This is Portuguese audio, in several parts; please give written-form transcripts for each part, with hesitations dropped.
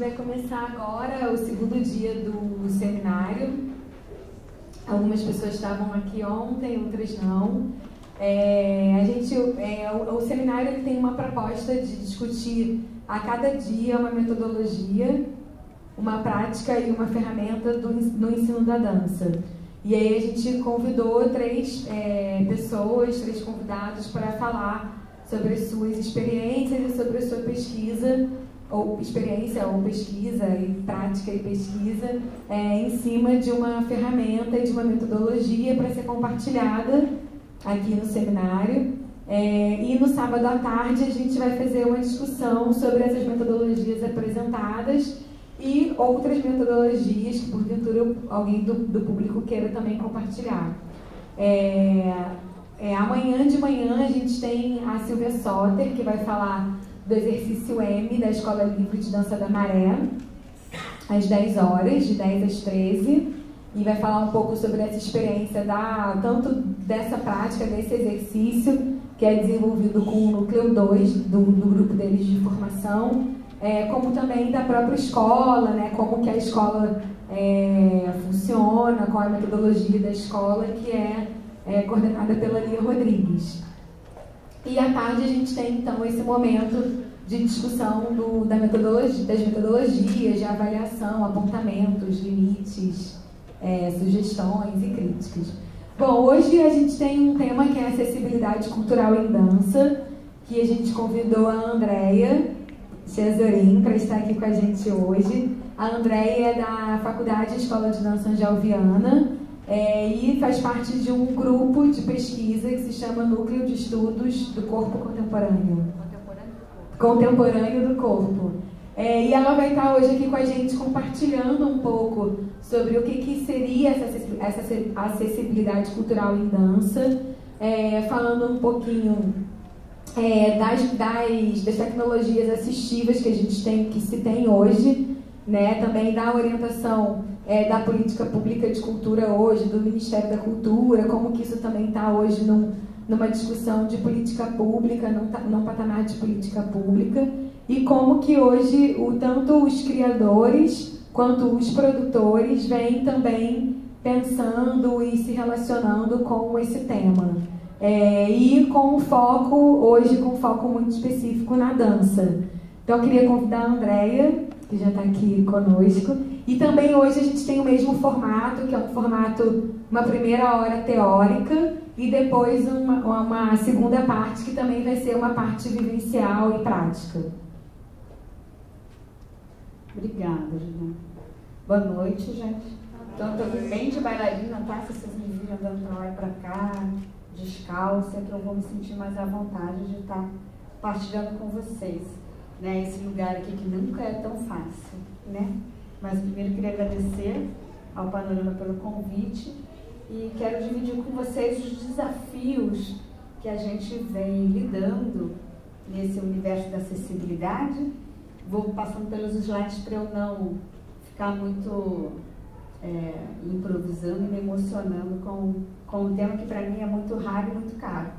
vai começar agora o segundo dia do seminário. Algumas pessoas estavam aqui ontem, outras não. O seminário ele tem uma proposta de discutir a cada dia uma metodologia, uma prática e uma ferramenta no ensino da dança. E aí a gente convidou três convidados para falar sobre as suas experiências e sobre a sua pesquisa, ou pesquisa e prática e pesquisa em cima de uma ferramenta e de uma metodologia para ser compartilhada aqui no seminário. E no sábado à tarde a gente vai fazer uma discussão sobre essas metodologias apresentadas e outras metodologias que porventura alguém do público queira também compartilhar. Amanhã de manhã a gente tem a Silvia Soter, que vai falar do exercício M da Escola Livre de Dança da Maré, às 10 horas, de 10 às 13, e vai falar um pouco sobre essa experiência tanto dessa prática, desse exercício, que é desenvolvido com o Núcleo 2 do grupo deles de formação, como também da própria escola, né, como que a escola funciona, qual é a metodologia da escola, que é coordenada pela Lia Rodrigues. E à tarde a gente tem, então, esse momento de discussão das metodologias, de avaliação, apontamentos, limites, sugestões e críticas. Bom, hoje a gente tem um tema que é acessibilidade cultural em dança, que a gente convidou a Andréia Cesarin para estar aqui com a gente hoje. A Andréia é da Faculdade Escola de Dança Angel Viana, e faz parte de um grupo de pesquisa que se chama Núcleo de Estudos do Corpo Contemporâneo. Contemporâneo do Corpo. E ela vai estar hoje aqui com a gente compartilhando um pouco sobre o que seria essa acessibilidade cultural em dança, falando um pouquinho das tecnologias assistivas que se tem hoje, né? Também da orientação da política pública de cultura hoje, do Ministério da Cultura, como que isso também está hoje numa discussão de política pública, num patamar de política pública, e como que hoje tanto os criadores quanto os produtores vêm também pensando e se relacionando com esse tema. E com um foco muito específico na dança. Então eu queria convidar a Andréia, que já está aqui conosco. E também hoje a gente tem o mesmo formato, que é uma primeira hora teórica e depois uma segunda parte, que também vai ser uma parte vivencial e prática. Obrigada, Juliana. Boa noite, gente. Então, estou aqui bem de bailarina, tá? Se vocês me virem andando para lá e para cá, descalça, que eu vou me sentir mais à vontade de estar partilhando com vocês, né? Esse lugar aqui que nunca é tão fácil, né? Mas primeiro queria agradecer ao Panorama pelo convite e quero dividir com vocês os desafios que a gente vem lidando nesse universo da acessibilidade. Vou passando pelos slides para eu não ficar muito improvisando e me emocionando com um tema que para mim é muito raro e muito caro.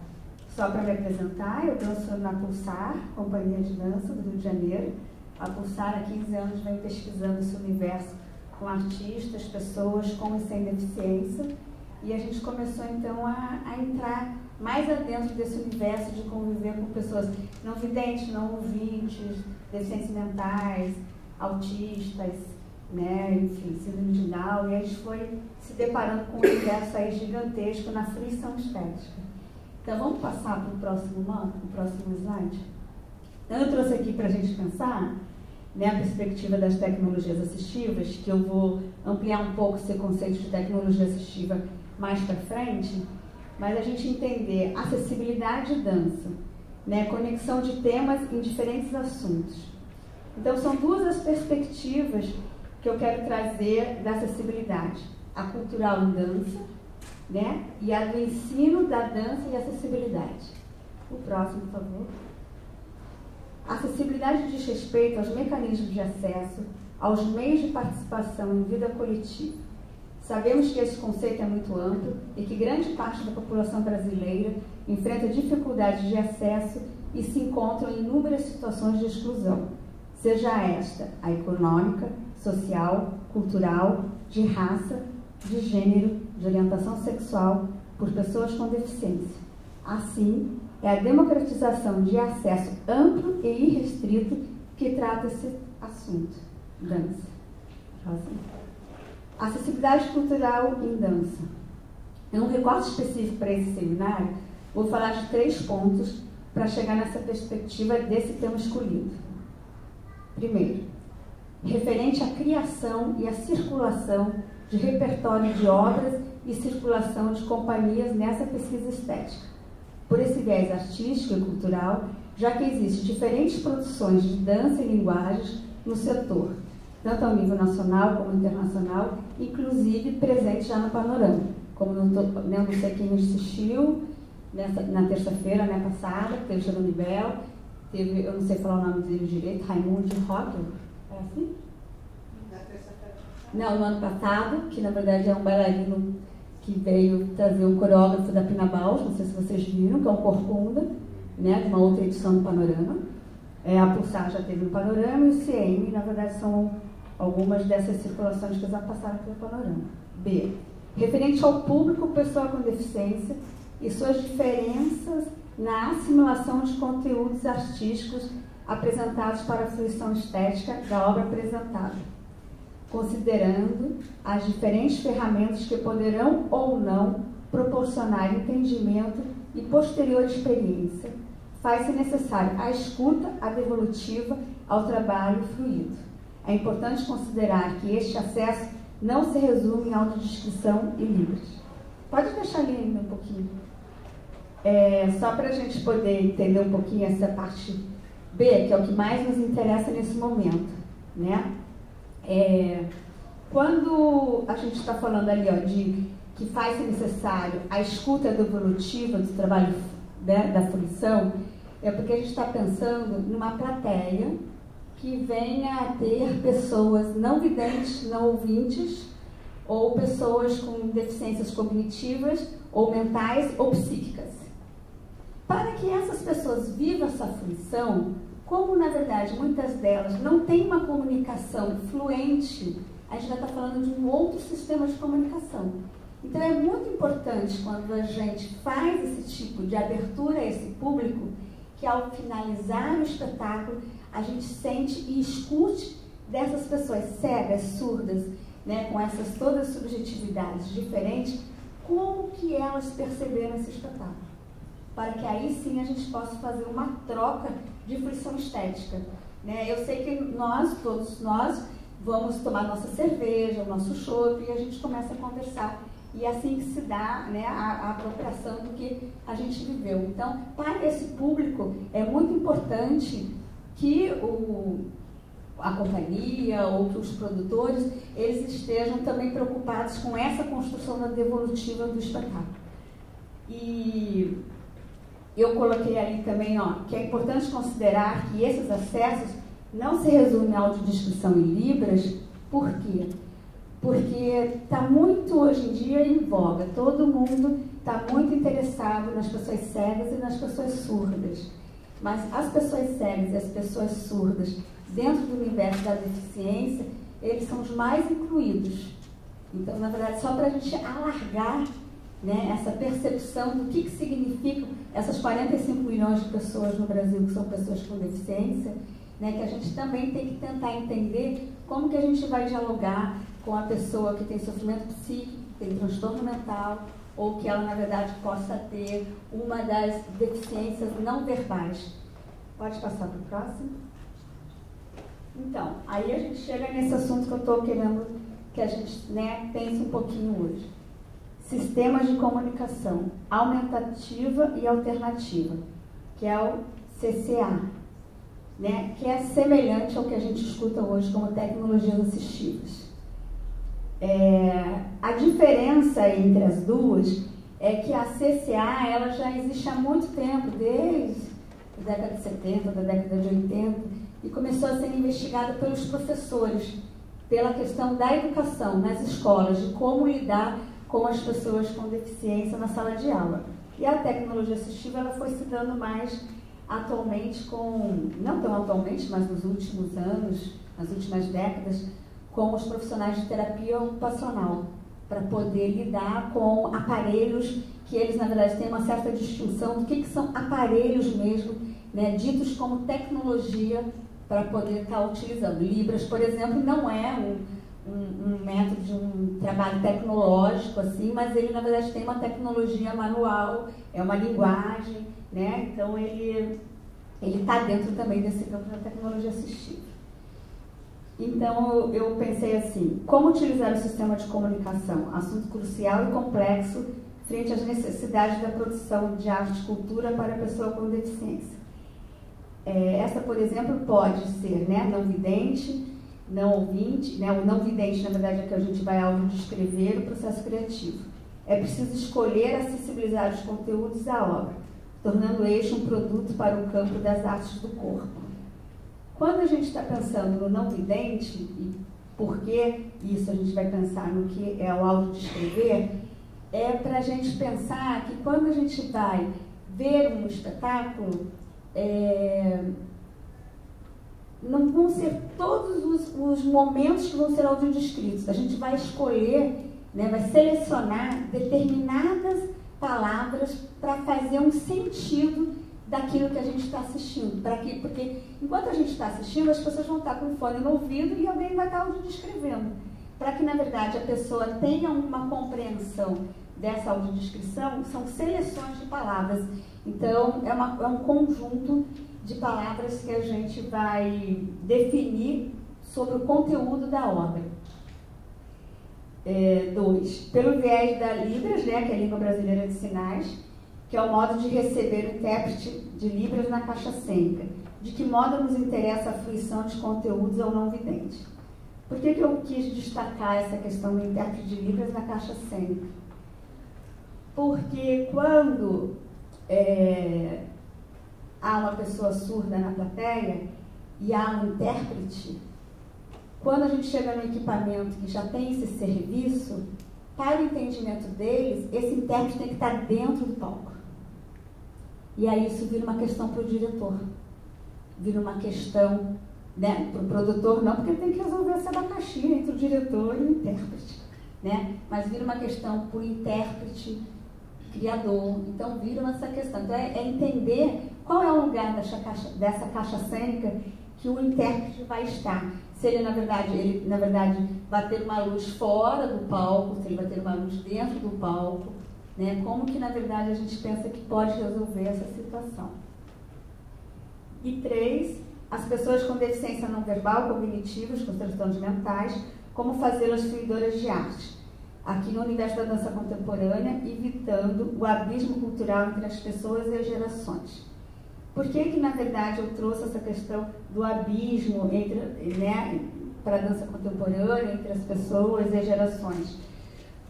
Só para me apresentar, eu danço na Pulsar, Companhia de Dança do Rio de Janeiro. A Pulsar há 15 anos vem pesquisando esse universo com artistas, pessoas com e sem deficiência, e a gente começou então a entrar mais adentro desse universo de conviver com pessoas não videntes, não ouvintes, deficientes mentais, autistas, né, enfim, síndrome de Down, e a gente foi se deparando com um universo aí gigantesco na fruição estética. Então vamos passar para o próximo slide? Então, eu trouxe aqui para a gente pensar, né, a perspectiva das tecnologias assistivas, que eu vou ampliar um pouco esse conceito de tecnologia assistiva mais para frente, mas a gente entender acessibilidade e dança, né, conexão de temas em diferentes assuntos. Então são duas as perspectivas que eu quero trazer da acessibilidade: a cultural em dança, né, e a do ensino da dança e acessibilidade. O próximo, por favor. A acessibilidade diz respeito aos mecanismos de acesso, aos meios de participação em vida coletiva. Sabemos que esse conceito é muito amplo e que grande parte da população brasileira enfrenta dificuldades de acesso e se encontram em inúmeras situações de exclusão, seja esta a econômica, social, cultural, de raça, de gênero, de orientação sexual, por pessoas com deficiência. Assim, é a democratização de acesso amplo e irrestrito que trata esse assunto. Dança. Próximo. Acessibilidade cultural em dança. Em um recorte específico para esse seminário, vou falar de 3 pontos para chegar nessa perspectiva desse tema escolhido. Primeiro, referente à criação e à circulação de repertório de obras e circulação de companhias nessa pesquisa estética. Por esse viés artístico e cultural, já que existem diferentes produções de dança e linguagens no setor, tanto ao nível nacional como internacional, inclusive presente já no panorama, como não sei quem assistiu na terça-feira, né, passada, teve Jerome Bell, teve, eu não sei falar o nome dele direito, Raimundo Rocker, é assim? Não, no ano passado, que na verdade é um bailarino que veio trazer um coreógrafo da Pina Bausch, não sei se vocês viram, que é o Corcunda, né, de uma outra edição do Panorama. A Pulsar já teve no Panorama e o CM, na verdade, são algumas dessas circulações que já passaram pelo Panorama. B. Referente ao público, pessoa com deficiência e suas diferenças na assimilação de conteúdos artísticos apresentados para a fruição estética da obra apresentada, considerando as diferentes ferramentas que poderão ou não proporcionar entendimento e posterior experiência, faz-se necessário a escuta, a devolutiva ao trabalho fluido. É importante considerar que este acesso não se resume em autodescrição e livros. Pode deixar ali ainda um pouquinho. Só para a gente poder entender um pouquinho essa parte B, que é o que mais nos interessa nesse momento, né? Quando a gente está falando ali, ó, de que faz-se necessário a escuta devolutiva do trabalho, né, da fruição, é porque a gente está pensando numa plateia que venha a ter pessoas não videntes, não ouvintes, ou pessoas com deficiências cognitivas, ou mentais, ou psíquicas. Para que essas pessoas vivam essa fruição, como na verdade muitas delas não têm uma comunicação fluente, a gente já está falando de um outro sistema de comunicação. Então é muito importante quando a gente faz esse tipo de abertura a esse público, que ao finalizar o espetáculo, a gente sente e escute dessas pessoas cegas, surdas, né, com essas todas subjetividades diferentes, como que elas perceberam esse espetáculo. Para que aí sim a gente possa fazer uma troca de fruição estética. Né? Eu sei que todos nós, vamos tomar nossa cerveja, o nosso chopp, e a gente começa a conversar. E é assim que se dá, né, a apropriação do que a gente viveu. Então, para esse público, é muito importante que a companhia ou que os produtores, eles estejam também preocupados com essa construção da devolutiva do espetáculo. E eu coloquei ali também, ó, que é importante considerar que esses acessos não se resumem à audiodescrição em libras. Por quê? Porque está muito hoje em dia em voga, todo mundo está muito interessado nas pessoas cegas e nas pessoas surdas. Mas as pessoas cegas e as pessoas surdas, dentro do universo da deficiência, eles são os mais incluídos. Então, na verdade, só para a gente alargar, né, essa percepção do que significam essas 45 milhões de pessoas no Brasil que são pessoas com deficiência, né, que a gente também tem que tentar entender como que a gente vai dialogar com a pessoa que tem sofrimento psíquico, tem transtorno mental, ou que ela, na verdade, possa ter uma das deficiências não verbais. Pode passar para o próximo? Então, aí a gente chega nesse assunto que eu estou querendo que a gente, né, pense um pouquinho hoje. Sistemas de comunicação aumentativa e alternativa, que é o CCA, né, que é semelhante ao que a gente escuta hoje como tecnologias assistivas. A diferença entre as duas é que a CCA ela já existe há muito tempo, desde a década de 70, da década de 80, e começou a ser investigada pelos professores, pela questão da educação nas escolas, de como lidar com as pessoas com deficiência na sala de aula. E a tecnologia assistiva ela foi se dando mais atualmente não tão atualmente, mas nos últimos anos, nas últimas décadas, com os profissionais de terapia ocupacional, para poder lidar com aparelhos que eles, na verdade, têm uma certa distinção do que são aparelhos mesmo, né, ditos como tecnologia, para poder estar utilizando. Libras, por exemplo, não é um método de um trabalho tecnológico, assim, mas ele, na verdade, tem uma tecnologia manual, é uma linguagem, né? Então, ele está dentro também desse campo da tecnologia assistiva. Então, eu pensei assim, como utilizar o sistema de comunicação? Assunto crucial e complexo frente às necessidades da produção de arte e cultura para a pessoa com deficiência. Essa, por exemplo, pode ser, né, não vidente, não ouvinte, né, o não vidente, na verdade, é que a gente vai audiodescrever o processo criativo. É preciso escolher acessibilizar os conteúdos da obra, tornando este um produto para o campo das artes do corpo. Quando a gente está pensando no não vidente, e por que isso a gente vai pensar no que é o audiodescrever, é para a gente pensar que quando a gente vai ver um espetáculo, não vão ser todos os momentos que vão ser audiodescritos. A gente vai escolher, né, vai selecionar determinadas palavras para fazer um sentido daquilo que a gente está assistindo. Porque enquanto a gente está assistindo, as pessoas vão estar com o fone no ouvido e alguém vai estar audiodescrevendo. Para que, na verdade, a pessoa tenha uma compreensão dessa audiodescrição, são seleções de palavras. Então, é um conjunto de palavras que a gente vai definir sobre o conteúdo da obra. 2. Pelo viés da Libras, né, que é a Língua Brasileira de Sinais, que é o modo de receber o intérprete de Libras na caixa cênica. De que modo nos interessa a fruição de conteúdos ao não vidente? Por que eu quis destacar essa questão do intérprete de Libras na caixa cênica? Porque quando há uma pessoa surda na plateia e há um intérprete, quando a gente chega no equipamento que já tem esse serviço, para o entendimento deles, esse intérprete tem que estar dentro do palco. E aí isso vira uma questão para o diretor, vira uma questão, né, para o produtor, não, porque ele tem que resolver esse abacaxi entre o diretor e o intérprete, né? Mas vira uma questão para o intérprete criador. Então vira essa questão. Então é entender qual é o lugar dessa caixa cênica que o intérprete vai estar. Se ele, na verdade, vai ter uma luz fora do palco, se ele vai ter uma luz dentro do palco, né? Como que, na verdade, a gente pensa que pode resolver essa situação. E 3, as pessoas com deficiência não verbal, cognitivas, com transtornos mentais, como fazê-las fruidoras de arte. Aqui no universo da dança contemporânea, evitando o abismo cultural entre as pessoas e as gerações. Por que, na verdade, eu trouxe essa questão do abismo para a dança contemporânea, entre as pessoas e as gerações?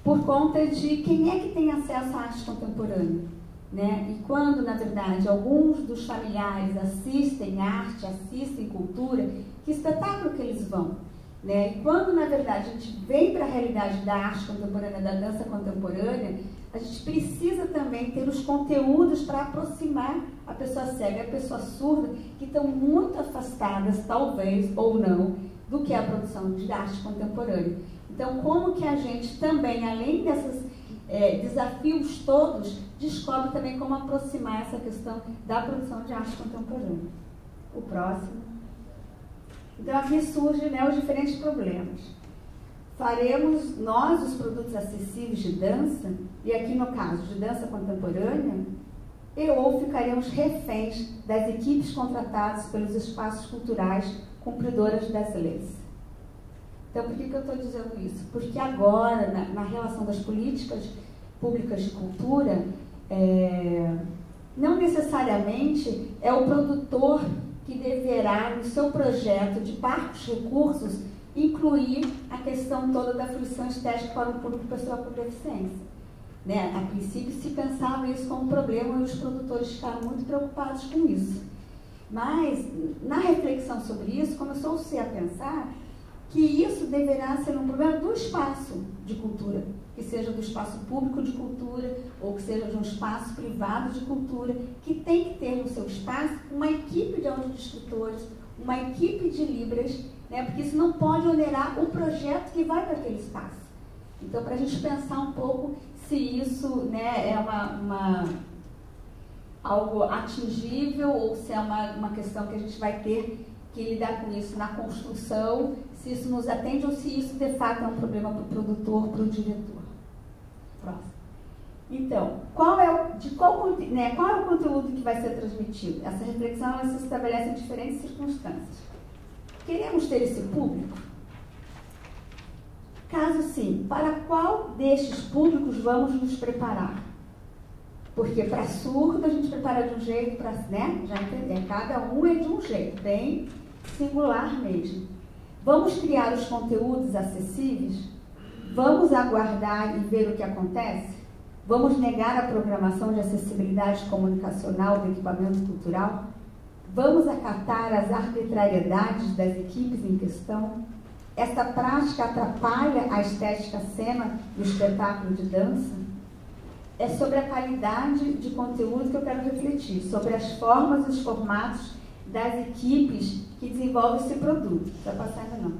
Por conta de quem é que tem acesso à arte contemporânea, né? E quando, na verdade, alguns dos familiares assistem arte, assistem cultura, que espetáculo que eles vão? Né? E quando, na verdade, a gente vem para a realidade da arte contemporânea, da dança contemporânea, a gente precisa também ter os conteúdos para aproximar a pessoa cega e a pessoa surda, que estão muito afastadas, talvez, ou não, do que é a produção de arte contemporânea. Então, como que a gente também, além desses desafios todos, descobre também como aproximar essa questão da produção de arte contemporânea? O próximo. Então, aqui surgem, né, os diferentes problemas. Faremos nós os produtos acessíveis de dança, e aqui no caso de dança contemporânea, ou ficaremos reféns das equipes contratadas pelos espaços culturais cumpridoras das leis. Então, por que eu estou dizendo isso? Porque agora, na relação das políticas públicas de cultura, não necessariamente é o produtor que deverá, no seu projeto de parcos recursos, incluir a questão toda da fruição estética para o público pessoal com deficiência. Né? A princípio se pensava isso como um problema e os produtores ficaram muito preocupados com isso. Mas, na reflexão sobre isso, começou-se a pensar que isso deverá ser um problema do espaço de cultura, que seja do espaço público de cultura ou que seja de um espaço privado de cultura, que tem que ter no seu espaço uma equipe de audiodescritores, uma equipe de libras, né, porque isso não pode onerar o projeto que vai para aquele espaço. Então, para a gente pensar um pouco se isso, né, é algo atingível ou se é uma questão que a gente vai ter que lidar com isso na construção, se isso nos atende ou se isso de fato é um problema para o produtor, para o diretor. Próximo. Então, qual é o conteúdo que vai ser transmitido? Essa reflexão ela se estabelece em diferentes circunstâncias. Queremos ter esse público? Caso sim, para qual destes públicos vamos nos preparar? Porque para surdo a gente prepara de um jeito, para, né? Já entendeu? Cada um é de um jeito, bem singular mesmo. Vamos criar os conteúdos acessíveis? Vamos aguardar e ver o que acontece? Vamos negar a programação de acessibilidade comunicacional do equipamento cultural? Vamos acatar as arbitrariedades das equipes em questão? Esta prática atrapalha a estética cena do espetáculo de dança? É sobre a qualidade de conteúdo que eu quero refletir, sobre as formas e os formatos das equipes que desenvolvem esse produto. Não vai passar ainda não.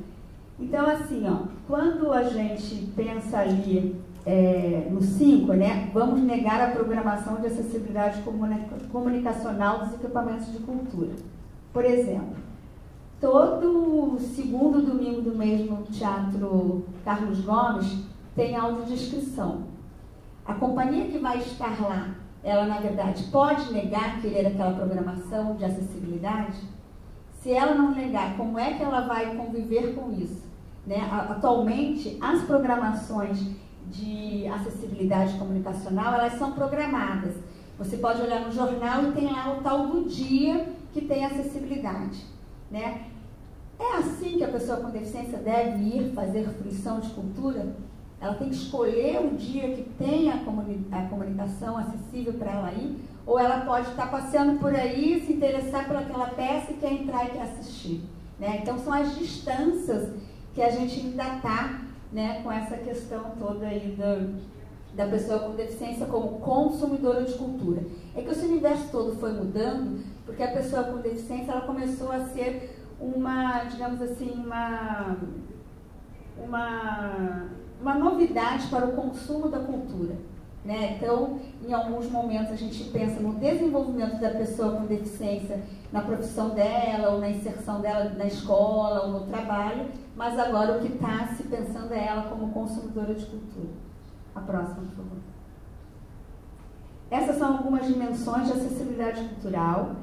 Então, assim, ó, quando a gente pensa ali no 5, né, vamos negar a programação de acessibilidade comunicacional dos equipamentos de cultura. Por exemplo, todo segundo domingo do mês no Teatro Carlos Gomes tem audiodescrição. A companhia que vai estar lá, ela na verdade pode negar querer aquela programação de acessibilidade? Se ela não negar, como é que ela vai conviver com isso? Né? Atualmente, as programações de acessibilidade comunicacional, elas são programadas. Você pode olhar no jornal e tem lá o tal do dia que tem acessibilidade. Né? É assim que a pessoa com deficiência deve ir fazer fruição de cultura? Ela tem que escolher o dia que tem a comunicação acessível para ela ir? Ou ela pode estar passeando por aí, se interessar por aquela peça e quer entrar e quer assistir? Né? Então, são as distâncias que a gente ainda está, né, com essa questão toda aí da pessoa com deficiência como consumidora de cultura. É que esse universo todo foi mudando, porque a pessoa com deficiência ela começou a ser uma, digamos assim, uma novidade para o consumo da cultura. Né? Então, em alguns momentos a gente pensa no desenvolvimento da pessoa com deficiência na profissão dela, ou na inserção dela na escola, ou no trabalho, mas agora o que está se pensando é ela como consumidora de cultura. A próxima, por favor. Essas são algumas dimensões de acessibilidade cultural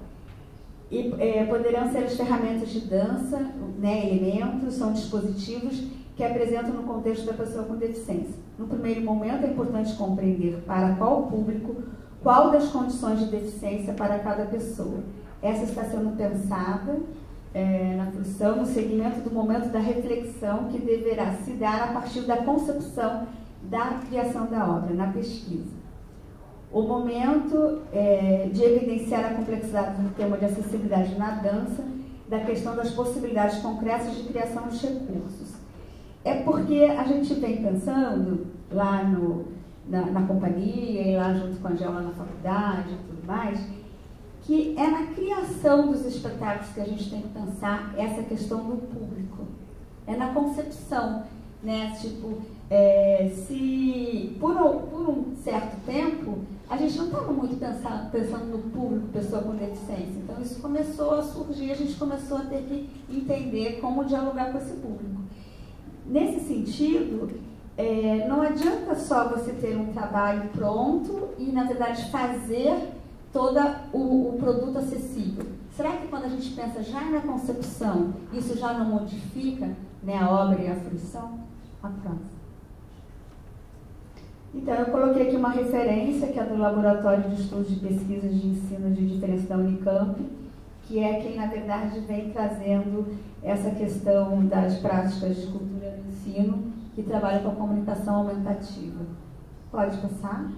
e poderão ser as ferramentas de dança, né, elementos, são dispositivos que apresentam no contexto da pessoa com deficiência. No primeiro momento, é importante compreender para qual público, qual das condições de deficiência para cada pessoa. Essa está sendo pensada na fruição, no segmento do momento da reflexão que deverá se dar a partir da concepção da criação da obra, na pesquisa. O momento de evidenciar a complexidade do tema de acessibilidade na dança, da questão das possibilidades concretas de criação dos recursos. É porque a gente vem pensando lá na companhia e lá junto com a Angela na faculdade e tudo mais, que é na criação dos espetáculos que a gente tem que pensar essa questão do público. É na concepção, né? Tipo, se por um certo tempo a gente não estava muito pensando no público, pessoa com deficiência. Então isso começou a surgir, a gente começou a ter que entender como dialogar com esse público. Nesse sentido, não adianta só você ter um trabalho pronto e, na verdade, fazer todo o produto acessível. Será que quando a gente pensa já na concepção, isso já não modifica, né, a obra e a fruição? A próxima. Então, eu coloquei aqui uma referência, que é do Laboratório de Estudos de Pesquisas de Ensino de Diferença da Unicamp, que é quem, na verdade, vem trazendo essa questão das práticas de cultura no ensino, que trabalha com a comunicação aumentativa. Pode passar?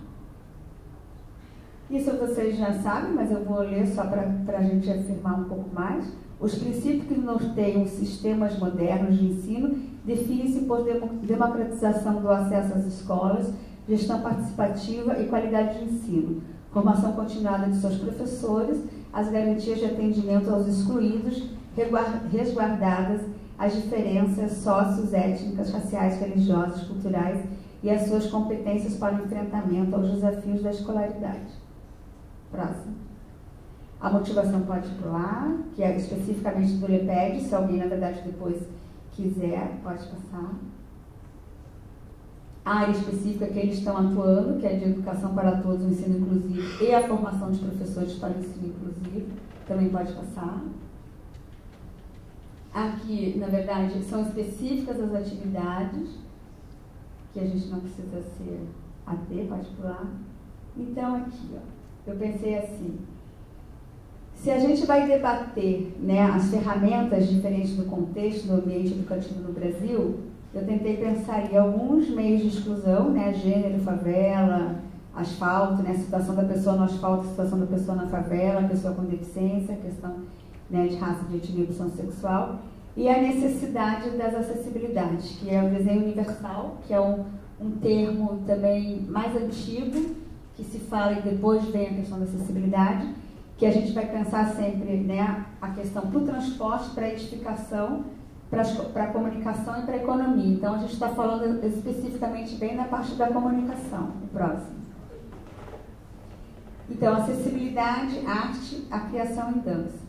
Isso vocês já sabem, mas eu vou ler só para a gente afirmar um pouco mais. Os princípios que norteiam sistemas modernos de ensino definem-se por democratização do acesso às escolas, gestão participativa e qualidade de ensino, formação continuada de seus professores, as garantias de atendimento aos excluídos, resguardadas as diferenças socioétnicas, raciais, religiosas, culturais e as suas competências para o enfrentamento aos desafios da escolaridade. Próximo. A motivação pode pular, que é especificamente do LEPED, se alguém, na verdade, depois quiser, pode passar. A área específica que eles estão atuando, que é de educação para todos, o ensino inclusivo e a formação de professores para o ensino inclusivo, também pode passar. Aqui, na verdade, são específicas as atividades, que a gente não precisa ser AT, pode pular. Então, aqui, ó, eu pensei assim, se a gente vai debater, né, as ferramentas diferentes do contexto do ambiente educativo no Brasil, eu tentei pensar em alguns meios de exclusão, né, gênero, favela, asfalto, né, a situação da pessoa no asfalto, a situação da pessoa na favela, a pessoa com deficiência, a questão, né, de raça, de etnia e opção sexual, e a necessidade das acessibilidades, que é o desenho universal, que é um termo também mais antigo, que se fala e depois vem a questão da acessibilidade, que a gente vai pensar sempre, né, a questão para o transporte, para a edificação, para a comunicação e para a economia. Então, a gente está falando especificamente bem na parte da comunicação. O próximo. Então, acessibilidade, arte, a criação e dança.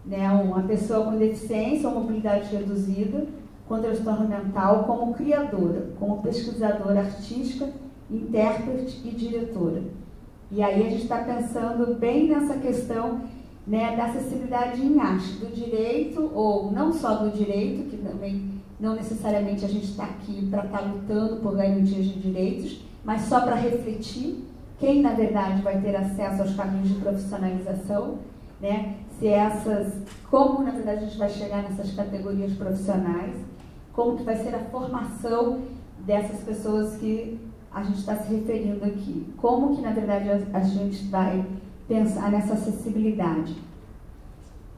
Né, uma pessoa com deficiência ou mobilidade reduzida, com transtorno mental, como criadora, como pesquisadora artística, intérprete e diretora. E aí a gente está pensando bem nessa questão, né, da acessibilidade em arte, do direito, ou não só do direito, que também não necessariamente a gente está aqui para estar lutando por garantias de direitos, mas só para refletir quem, na verdade, vai ter acesso aos caminhos de profissionalização, né, como, na verdade, a gente vai chegar nessas categorias profissionais, como que vai ser a formação dessas pessoas que a gente está se referindo aqui. Como que, na verdade, a gente vai pensar nessa acessibilidade.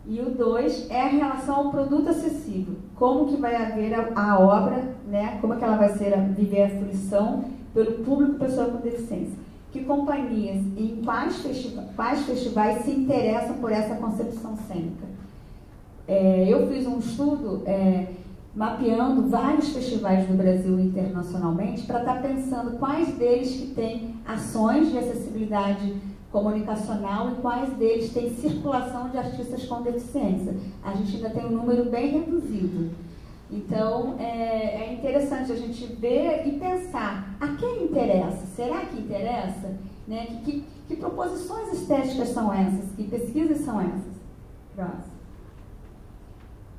E o 2 é a relação ao produto acessível. Como que vai haver a obra, né? Como que ela vai viver a fruição pelo público pessoa com deficiência. Que companhias e em quais festivais se interessam por essa concepção cênica. Eu fiz um estudo mapeando vários festivais do Brasil internacionalmente para estar pensando quais deles que têm ações de acessibilidade comunicacional e quais deles têm circulação de artistas com deficiência. A gente ainda tem um número bem reduzido. Então, é interessante a gente ver e pensar, a quem interessa? Será que interessa? Né? Que proposições estéticas são essas? Que pesquisas são essas? Próximo.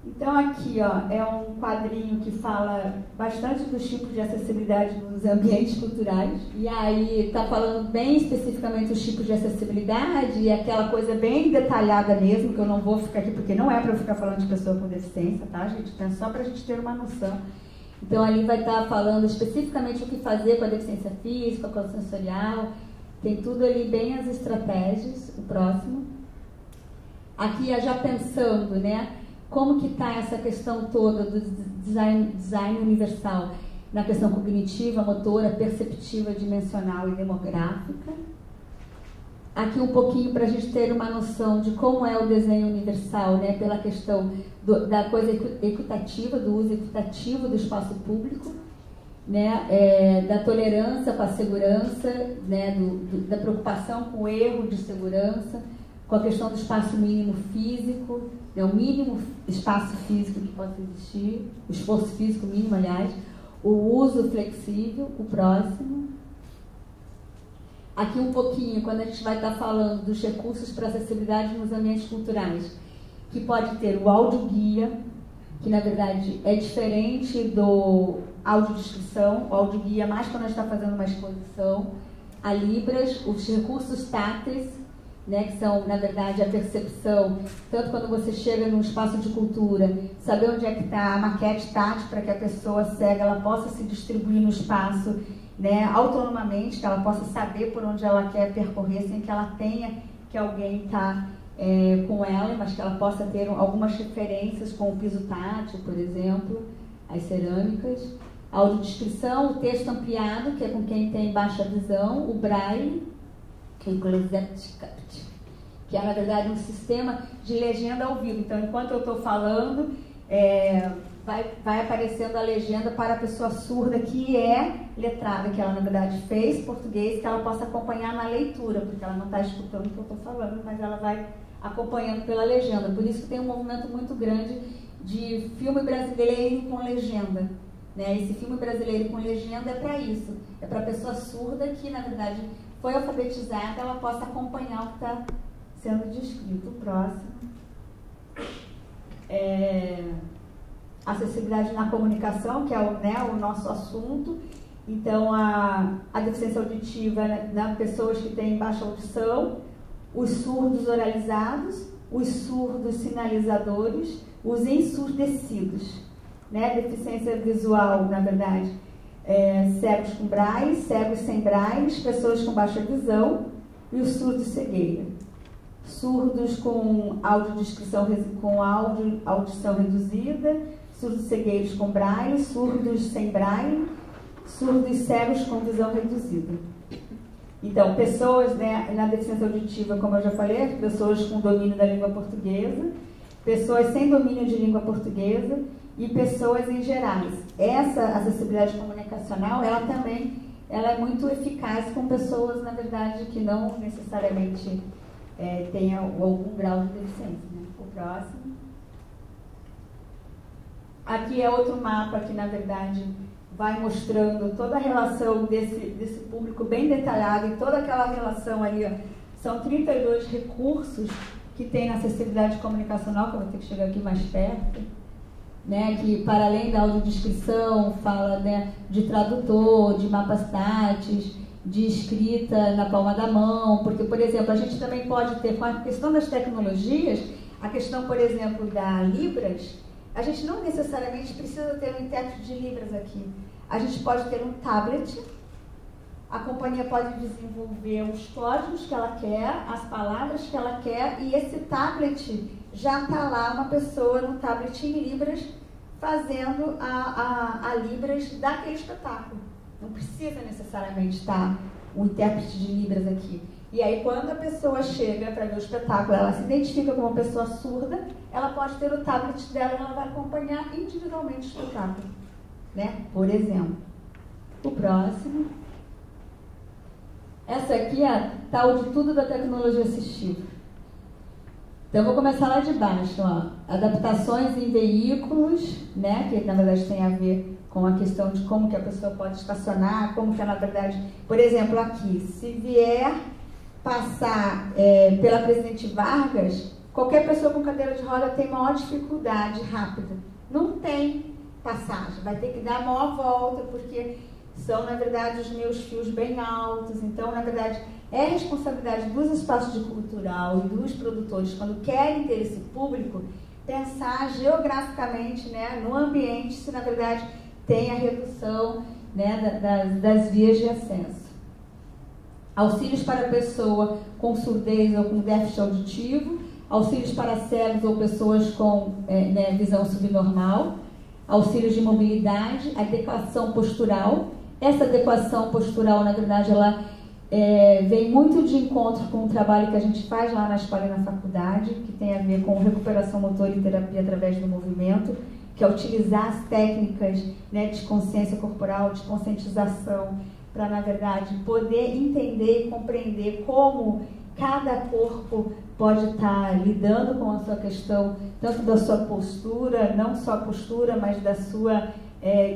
Então, aqui, ó, é um quadrinho que fala bastante dos tipos de acessibilidade nos ambientes culturais. E aí está falando bem especificamente os tipos de acessibilidade e aquela coisa bem detalhada mesmo, que eu não vou ficar aqui, porque não é para eu ficar falando de pessoa com deficiência, tá, gente? Então, só para a gente ter uma noção. Então, ali vai estar falando especificamente o que fazer com a deficiência física, com a sensorial. Tem tudo ali bem as estratégias. O próximo. Aqui, já pensando, né? Como que está essa questão toda do design universal na questão cognitiva, motora, perceptiva, dimensional e demográfica. Aqui um pouquinho para a gente ter uma noção de como é o desenho universal, né, pela questão da coisa equitativa, do uso equitativo do espaço público, né, da tolerância com a segurança, né, da preocupação com o erro de segurança, com a questão do espaço mínimo físico, né, o mínimo espaço físico que possa existir, o esforço físico mínimo, aliás, o uso flexível, o próximo. Aqui um pouquinho, quando a gente vai estar falando dos recursos para acessibilidade nos ambientes culturais, que pode ter o áudio-guia, que na verdade é diferente do audiodescrição, o áudio-guia mais quando a gente está fazendo uma exposição, a Libras, os recursos táteis, né, que são, na verdade, a percepção, tanto quando você chega num espaço de cultura, saber onde é que está a maquete tátil para que a pessoa cega ela possa se distribuir no espaço né, autonomamente, que ela possa saber por onde ela quer percorrer, sem que ela tenha que alguém está com ela, mas que ela possa ter algumas referências com o piso tátil, por exemplo, as cerâmicas. A audiodescrição, o texto ampliado, que é com quem tem baixa visão, o braille, que é o que é, na verdade, um sistema de legenda ao vivo. Então, enquanto eu estou falando, vai aparecendo a legenda para a pessoa surda que é letrada, que ela, na verdade, fez português, que ela possa acompanhar na leitura, porque ela não está escutando o que eu estou falando, mas ela vai acompanhando pela legenda. Por isso que tem um movimento muito grande de filme brasileiro com legenda. Né? Esse filme brasileiro com legenda é para isso. É para a pessoa surda que, na verdade, foi alfabetizada, ela possa acompanhar o que está sendo descrito. O próximo. Acessibilidade na comunicação, que é o nosso assunto. Então, a deficiência auditiva, né, pessoas que têm baixa audição, os surdos oralizados, os surdos sinalizadores, os ensurdecidos. Né? Deficiência visual, na verdade, cegos com braille, cegos sem braille, pessoas com baixa visão e os surdos cegueira. Surdos com audiodescrição, com audição reduzida, surdos cegueiros com braille, surdos sem braille, surdos cegos com visão reduzida. Então, pessoas, né, na deficiência auditiva, como eu já falei, pessoas com domínio da língua portuguesa, pessoas sem domínio de língua portuguesa e pessoas em gerais. Essa acessibilidade comunicacional, ela também é muito eficaz com pessoas, na verdade, que não necessariamente tenham algum grau de deficiência. Né? O próximo. Aqui é outro mapa que, na verdade, vai mostrando toda a relação desse público bem detalhado e toda aquela relação ali. Ó, são 32 recursos que tem na acessibilidade comunicacional, que eu vou ter que chegar aqui mais perto, né, que para além da audiodescrição, fala, né, de tradutor, de mapas táteis, de escrita na palma da mão, porque, por exemplo, a gente também pode ter, com a questão das tecnologias, a questão, por exemplo, da Libras, a gente não necessariamente precisa ter um intérprete de Libras aqui. A gente pode ter um tablet, a companhia pode desenvolver os códigos que ela quer, as palavras que ela quer, e esse tablet já está lá, uma pessoa no tablet em Libras, fazendo a Libras daquele espetáculo. Não precisa necessariamente estar o intérprete de Libras aqui. E aí, quando a pessoa chega para ver o espetáculo, ela se identifica como uma pessoa surda, ela pode ter o tablet dela e ela vai acompanhar individualmente o espetáculo. Né? Por exemplo. O próximo. Essa aqui está o de tudo da tecnologia assistiva. Então, eu vou começar lá de baixo. Ó. Adaptações em veículos, né? Que na verdade tem a ver com a questão de como que a pessoa pode estacionar, como que na verdade... Por exemplo, aqui, se vier passar pela Presidente Vargas, qualquer pessoa com cadeira de roda tem maior dificuldade rápida. Não tem passagem, vai ter que dar a maior volta, porque são, na verdade, os meus fios bem altos. Então, na verdade, é responsabilidade dos espaços de cultural e dos produtores, quando querem ter esse público, pensar geograficamente, né, no ambiente, se, na verdade, tem a redução, né, das vias de acesso. Auxílios para pessoa com surdez ou com déficit auditivo, auxílios para cegos ou pessoas com visão subnormal, auxílios de mobilidade, adequação postural. Essa adequação postural, na verdade, ela vem muito de encontro com o trabalho que a gente faz lá na escola e na faculdade, que tem a ver com recuperação motora e terapia através do movimento, que é utilizar as técnicas, né, de consciência corporal, de conscientização, para, na verdade, poder entender e compreender como cada corpo pode estar lidando com a sua questão, tanto da sua postura, não só a postura, mas da sua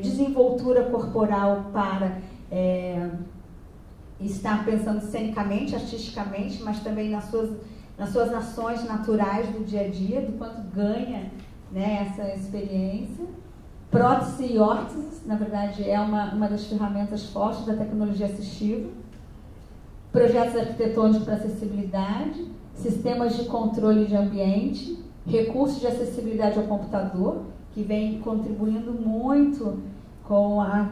desenvoltura corporal para estar pensando cenicamente, artisticamente, mas também nas suas ações naturais do dia a dia, do quanto ganha, né, essa experiência. Prótese e órtese, na verdade, é uma das ferramentas fortes da tecnologia assistiva. Projetos arquitetônicos para acessibilidade, sistemas de controle de ambiente, recursos de acessibilidade ao computador, que vem contribuindo muito com a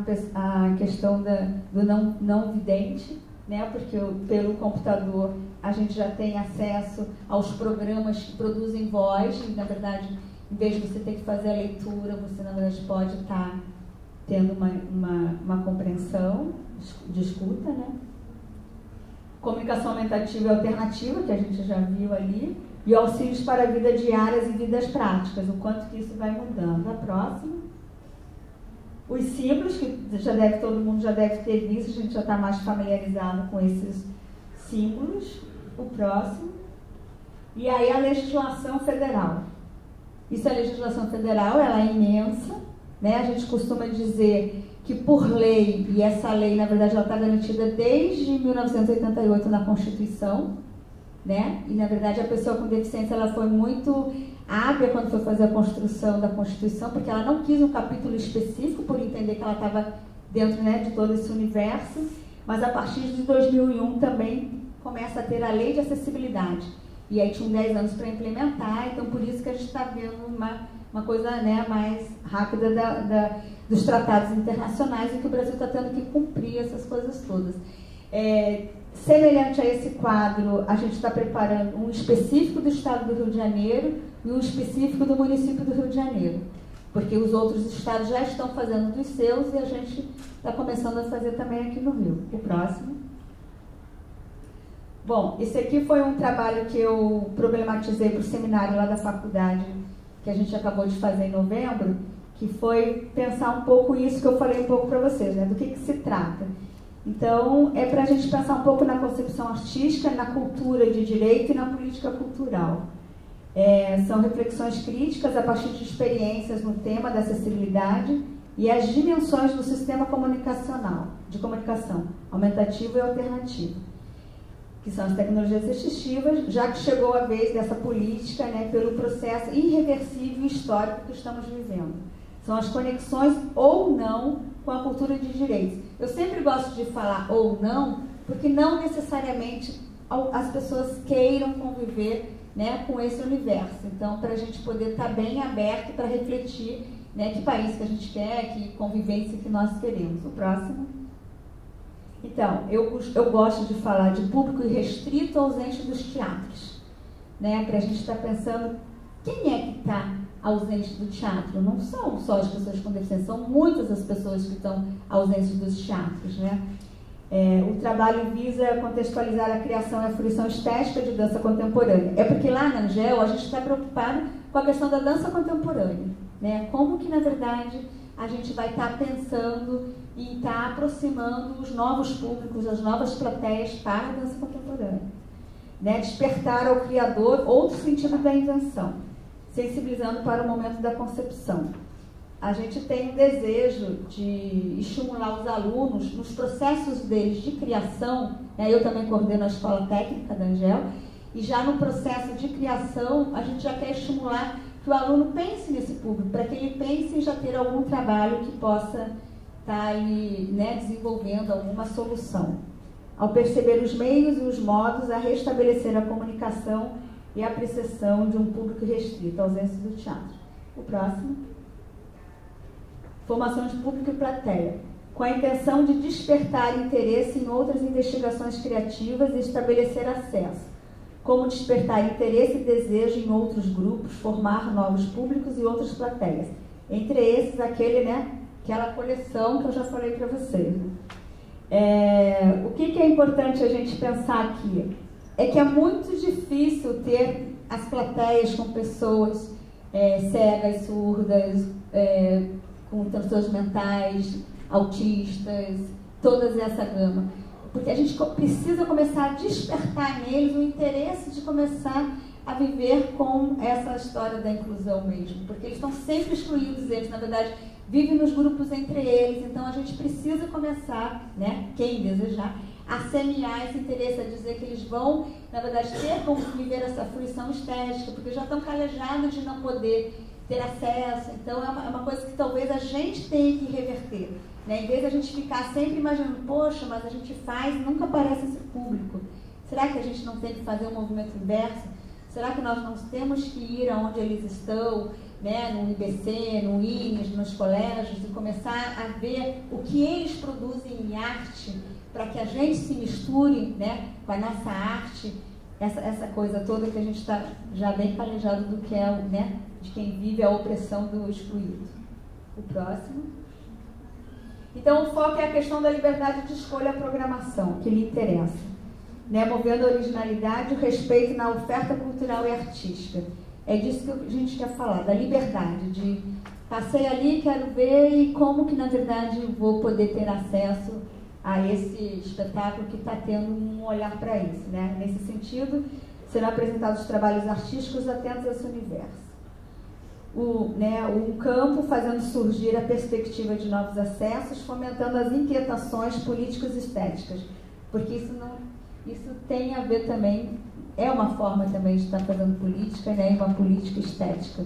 questão do não vidente, né? Porque pelo computador a gente já tem acesso aos programas que produzem voz, e na verdade, em vez de você ter que fazer a leitura, você na verdade pode estar tendo uma compreensão de escuta, né? Comunicação aumentativa e alternativa, que a gente já viu ali, e auxílios para vidas diárias e vidas práticas, o quanto que isso vai mudando. A próxima. Os símbolos, que todo mundo já deve ter visto, a gente já está mais familiarizado com esses símbolos. O próximo. E aí a legislação federal. Isso é a legislação federal, ela é imensa, né? A gente costuma dizer que por lei, e essa lei, na verdade, ela está garantida desde 1988 na Constituição, né? E, na verdade, a pessoa com deficiência ela foi muito hábil quando foi fazer a construção da Constituição, porque ela não quis um capítulo específico, por entender que ela estava dentro, né, de todo esse universo, mas a partir de 2001 também começa a ter a Lei de Acessibilidade. E aí tinham 10 anos para implementar, então por isso que a gente está vendo uma coisa, né, mais rápida dos tratados internacionais, e que o Brasil está tendo que cumprir essas coisas todas. Semelhante a esse quadro, a gente está preparando um específico do Estado do Rio de Janeiro e um específico do município do Rio de Janeiro, porque os outros estados já estão fazendo dos seus e a gente está começando a fazer também aqui no Rio. O próximo. Bom, esse aqui foi um trabalho que eu problematizei para o seminário lá da faculdade, que a gente acabou de fazer em novembro, que foi pensar um pouco isso que eu falei um pouco para vocês, né? Do que se trata. Então, é para a gente pensar um pouco na concepção artística, na cultura de direito e na política cultural. São reflexões críticas a partir de experiências no tema da acessibilidade e as dimensões do sistema de comunicação aumentativa e alternativa, que são as tecnologias assistivas, já que chegou a vez dessa política, né, pelo processo irreversível e histórico que estamos vivendo. São as conexões ou não com a cultura de direitos. Eu sempre gosto de falar ou não, porque não necessariamente as pessoas queiram conviver, né, com esse universo. Então, para a gente poder estar bem aberto para refletir, né, que país que a gente quer, que convivência que nós queremos. O próximo. Então, eu gosto de falar de público irrestrito ausente dos teatros, né, para a gente estar pensando quem é que está ausente do teatro. Não são só as pessoas com deficiência, são muitas as pessoas que estão ausentes dos teatros, né? O trabalho visa contextualizar a criação e a fruição estética de dança contemporânea. É porque lá na Angel a gente está preocupado com a questão da dança contemporânea, né? Como que, na verdade, a gente vai estar pensando em estar aproximando os novos públicos, as novas plateias para a dança contemporânea, né? Despertar ao criador outro sentido da invenção, sensibilizando para o momento da concepção. A gente tem um desejo de estimular os alunos nos processos deles de criação, né? Eu também coordeno a Escola Técnica da Angel, e já no processo de criação, a gente já quer estimular que o aluno pense nesse público, para que ele pense em já ter algum trabalho que possa estar ali, né, desenvolvendo alguma solução. Ao perceber os meios e os modos a restabelecer a comunicação e a apreciação de um público restrito, ausência do teatro. O próximo. Formação de público e plateia, com a intenção de despertar interesse em outras investigações criativas e estabelecer acesso, como despertar interesse e desejo em outros grupos, formar novos públicos e outras plateias. Entre esses, aquela coleção que eu já falei para vocês. O que é importante a gente pensar aqui? É que é muito difícil ter as plateias com pessoas cegas, surdas, com transtornos mentais, autistas, toda essa gama. Porque a gente precisa começar a despertar neles o interesse de começar a viver com essa história da inclusão mesmo. Porque eles estão sempre excluídos, eles, na verdade, vivem nos grupos entre eles. Então, a gente precisa começar, né, quem desejar, a semear esse interesse, a dizer que eles vão, na verdade, ter como viver essa fruição estética, porque já estão calejados de não poder ter acesso. Então, é uma coisa que talvez a gente tenha que reverter, né? Em vez de a gente ficar sempre imaginando, poxa, mas a gente faz, nunca aparece esse público. Será que a gente não tem que fazer um movimento inverso? Será que nós não temos que ir aonde eles estão, né, no IBC, no INES, nos colégios, e começar a ver o que eles produzem em arte, para que a gente se misture, né, com a nossa arte, essa coisa toda que a gente está já bem calejado do que é, né, de quem vive a opressão do excluído. O próximo. Então, o foco é a questão da liberdade de escolha e programação, que lhe interessa, né, movendo a originalidade e o respeito na oferta cultural e artística. É disso que a gente quer falar, da liberdade, de passei ali, quero ver e como que, na verdade, vou poder ter acesso a esse espetáculo que está tendo um olhar para isso, né? Nesse sentido, serão apresentados trabalhos artísticos atentos a esse universo. Um campo fazendo surgir a perspectiva de novos acessos, fomentando as inquietações políticas e estéticas, porque isso tem a ver também, é uma forma também de estar fazendo política, né? Uma política estética,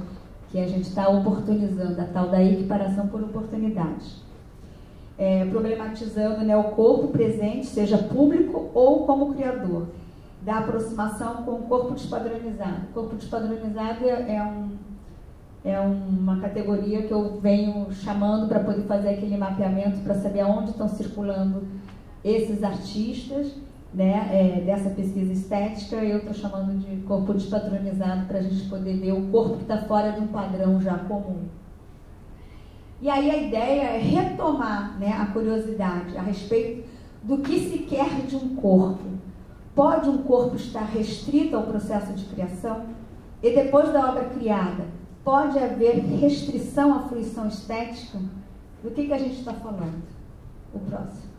que a gente está oportunizando, a tal da equiparação por oportunidades. Problematizando, né, o corpo presente, seja público ou como criador, da aproximação com o corpo despadronizado. O corpo despadronizado é uma categoria que eu venho chamando para poder fazer aquele mapeamento, para saber aonde estão circulando esses artistas, né, dessa pesquisa estética. Eu estou chamando de corpo despadronizado para a gente poder ver o corpo que está fora de um padrão já comum. E aí a ideia é retomar, né, a curiosidade a respeito do que se quer de um corpo. Pode um corpo estar restrito ao processo de criação? E depois da obra criada, pode haver restrição à fruição estética? Do que a gente está falando? O próximo.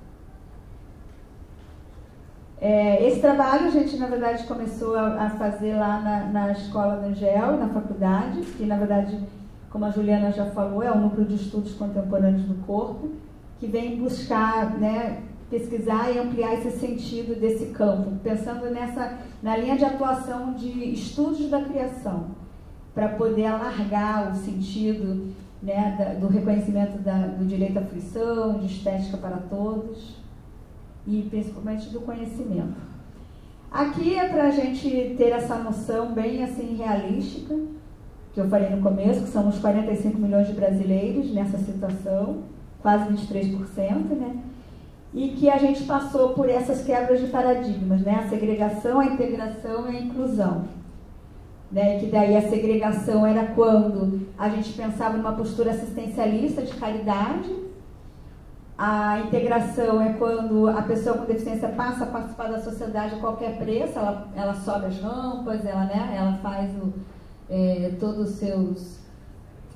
Esse trabalho a gente, na verdade, começou a fazer lá na escola da Angel, na faculdade, que, na verdade, como a Juliana já falou, é o Núcleo de Estudos Contemporâneos do Corpo, que vem buscar, né, pesquisar e ampliar esse sentido desse campo, pensando na linha de atuação de estudos da criação, para poder alargar o sentido, né, do reconhecimento do direito à fruição, de estética para todos, e principalmente do conhecimento. Aqui é para a gente ter essa noção bem assim realística, que eu falei no começo, que são uns 45 milhões de brasileiros nessa situação, quase 23%, né? E que a gente passou por essas quebras de paradigmas, né? A segregação, a integração e a inclusão. Né? Que daí a segregação era quando a gente pensava numa postura assistencialista de caridade. A integração é quando a pessoa com deficiência passa a participar da sociedade a qualquer preço, ela sobe as rampas, ela faz todos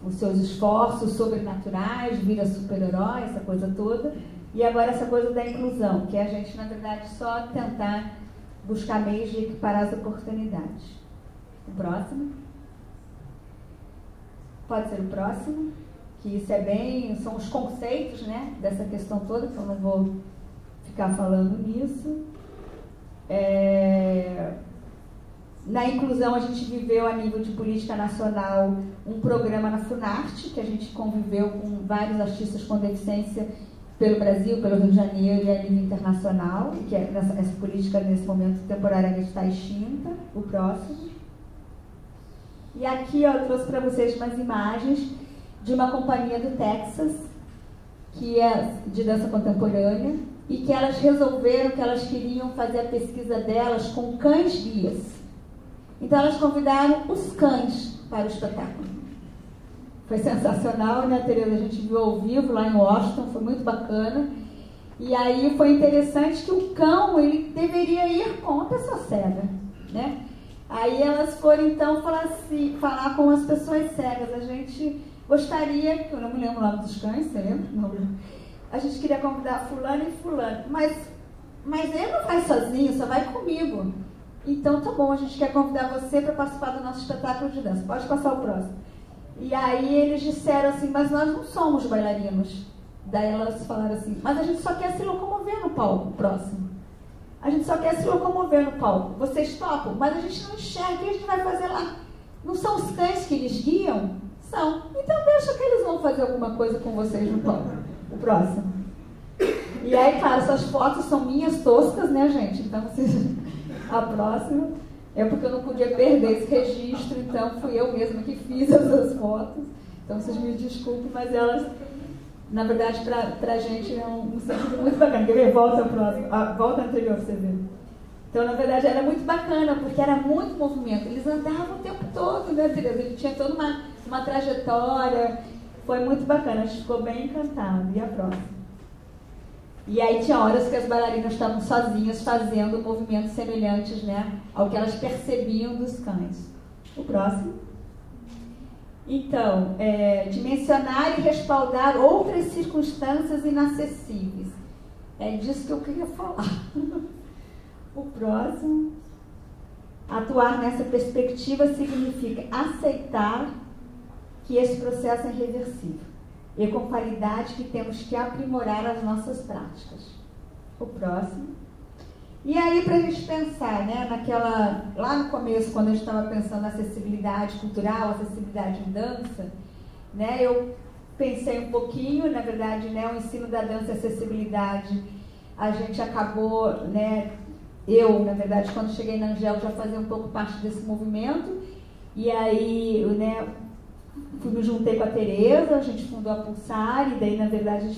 os seus esforços sobrenaturais, vira super-herói, essa coisa toda. E agora essa coisa da inclusão, que é a gente, na verdade, só tentar buscar meios de equiparar as oportunidades. O próximo. Pode ser o próximo, que isso são os conceitos, né, dessa questão toda, que eu não vou ficar falando nisso. Na inclusão, a gente viveu, a nível de política nacional, um programa na Funarte, que a gente conviveu com vários artistas com deficiência pelo Brasil, pelo Rio de Janeiro e a nível internacional, que essa política, nesse momento, temporariamente está extinta. O próximo. E aqui eu trouxe para vocês umas imagens de uma companhia do Texas, que é de dança contemporânea, e que elas resolveram que elas queriam fazer a pesquisa delas com cães-guias. Então elas convidaram os cães para o espetáculo. Foi sensacional, né, Tereza? A gente viu ao vivo lá em Washington, foi muito bacana. E aí foi interessante que o cão, ele deveria ir com a pessoa cega, né? Aí elas foram então falar com as pessoas cegas. A gente gostaria, eu não me lembro o nome dos cães, você lembra? Não lembro. A gente queria convidar fulano e fulano, mas ele não vai sozinho, só vai comigo. Então tá bom, a gente quer convidar você para participar do nosso espetáculo de dança. Pode passar o próximo. E aí eles disseram assim, mas nós não somos bailarinos. Daí elas falaram assim, mas a gente só quer se locomover no palco. Próximo. A gente só quer se locomover no palco. Vocês topam? Mas a gente não enxerga. O que a gente vai fazer lá? Não são os cães que eles guiam? São. Então deixa que eles vão fazer alguma coisa com vocês no palco. O próximo. E aí, claro, essas fotos são minhas toscas, né, gente? Então vocês... A próxima. É porque eu não podia perder esse registro, então fui eu mesma que fiz essas fotos. Então vocês me desculpem, mas elas, na verdade, para a gente é um sentido muito bacana. Quer ver? Volta ao próximo, volta anterior para você ver. Então, na verdade, era muito bacana, porque era muito movimento. Eles andavam o tempo todo, né, Tereza? Ele tinha toda uma trajetória. Foi muito bacana, a gente ficou bem encantado. E a próxima? E aí tinha horas que as bailarinas estavam sozinhas fazendo movimentos semelhantes, né, ao que elas percebiam dos cães. O próximo. Então, dimensionar e respaldar outras circunstâncias inacessíveis. É disso que eu queria falar. O próximo. Atuar nessa perspectiva significa aceitar que esse processo é irreversível e com qualidade que temos que aprimorar as nossas práticas. O próximo. E aí, para a gente pensar, né, lá no começo, quando a gente estava pensando na acessibilidade cultural, acessibilidade em dança, né, eu pensei um pouquinho, na verdade, né, o ensino da dança e acessibilidade, a gente acabou, né, eu, na verdade, quando cheguei na Angel, já fazia um pouco parte desse movimento, e aí, né, me juntei com a Tereza, a gente fundou a Pulsar, e daí, na verdade,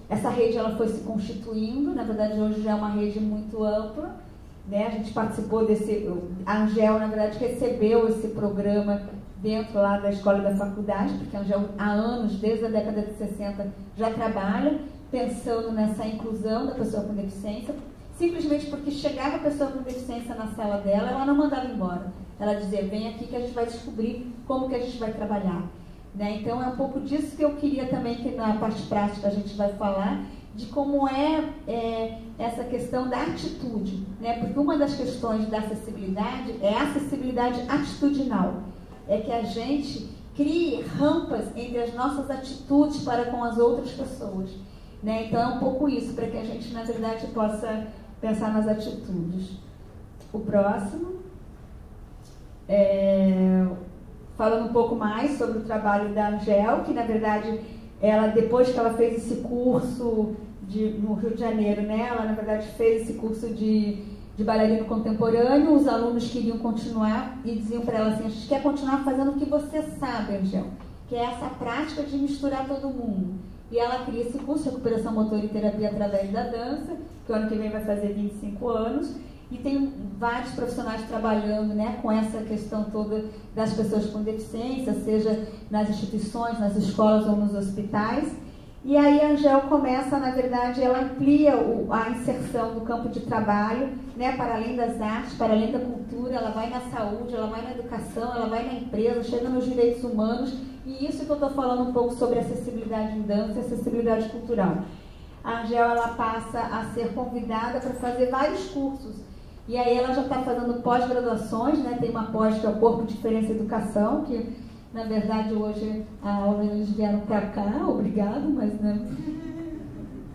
essa rede ela foi se constituindo, na verdade, hoje já é uma rede muito ampla, né, a gente participou a Angel, na verdade, recebeu esse programa dentro lá da escola e da faculdade, porque a Angel, há anos, desde a década de 60, já trabalha pensando nessa inclusão da pessoa com deficiência, simplesmente porque chegava a pessoa com deficiência na sala dela, ela não mandava embora. Ela dizia, vem aqui que a gente vai descobrir como que a gente vai trabalhar. Né? Então, é um pouco disso que eu queria também, que na parte prática a gente vai falar, de como essa questão da atitude. Né? Porque uma das questões da acessibilidade é a acessibilidade atitudinal. É que a gente crie rampas entre as nossas atitudes para com as outras pessoas. Né? Então, é um pouco isso, para que a gente, na verdade, possa pensar nas atitudes. O próximo. Falando um pouco mais sobre o trabalho da Angel, que, na verdade, ela, depois que ela fez esse curso no Rio de Janeiro, né? Ela, na verdade, fez esse curso de bailarino contemporâneo, os alunos queriam continuar e diziam para ela assim, a gente quer continuar fazendo o que você sabe, Angel, que é essa prática de misturar todo mundo. E ela cria esse curso de recuperação motora e terapia através da dança, que o ano que vem vai fazer 25 anos, e tem vários profissionais trabalhando, né, com essa questão toda das pessoas com deficiência, seja nas instituições, nas escolas ou nos hospitais. E aí a Angel começa, na verdade, ela amplia a inserção do campo de trabalho, né, para além das artes, para além da cultura, ela vai na saúde, ela vai na educação, ela vai na empresa, chega nos direitos humanos, e isso que eu estou falando um pouco sobre acessibilidade em dança e acessibilidade cultural. A Angel, ela passa a ser convidada para fazer vários cursos, e aí ela já está fazendo pós-graduações, né, tem uma pós que é o Corpo de Diferença e Educação, que na verdade hoje a aula eles vieram para cá, obrigado, mas né,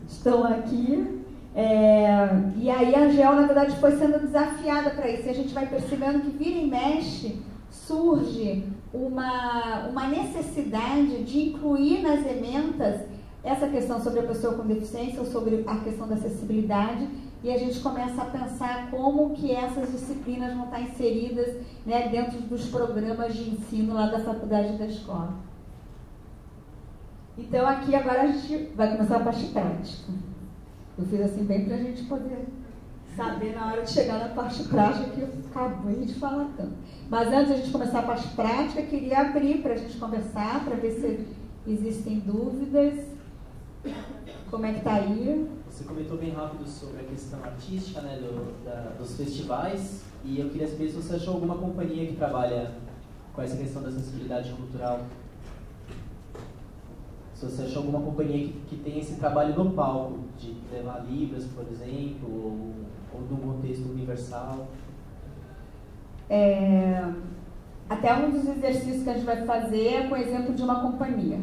estão aqui. E aí a Angel, na verdade, foi sendo desafiada para isso, e a gente vai percebendo que vira e mexe, surge uma necessidade de incluir nas ementas essa questão sobre a pessoa com deficiência ou sobre a questão da acessibilidade, e a gente começa a pensar como que essas disciplinas vão estar inseridas, né, dentro dos programas de ensino lá da faculdade e da escola. Então aqui agora a gente vai começar a parte prática. Eu fiz assim bem para a gente poder saber na hora de chegar na parte prática, que eu acabei de falar tanto. Mas antes de a gente começar a parte prática, eu queria abrir para a gente conversar, para ver se existem dúvidas. Como é que está aí? Você comentou bem rápido sobre a questão artística, né, dos festivais, e eu queria saber se você achou alguma companhia que trabalha com essa questão da acessibilidade cultural. Se você achou alguma companhia que tem esse trabalho no palco, de levar libras, por exemplo, ou num contexto universal. Até um dos exercícios que a gente vai fazer é com o exemplo de uma companhia.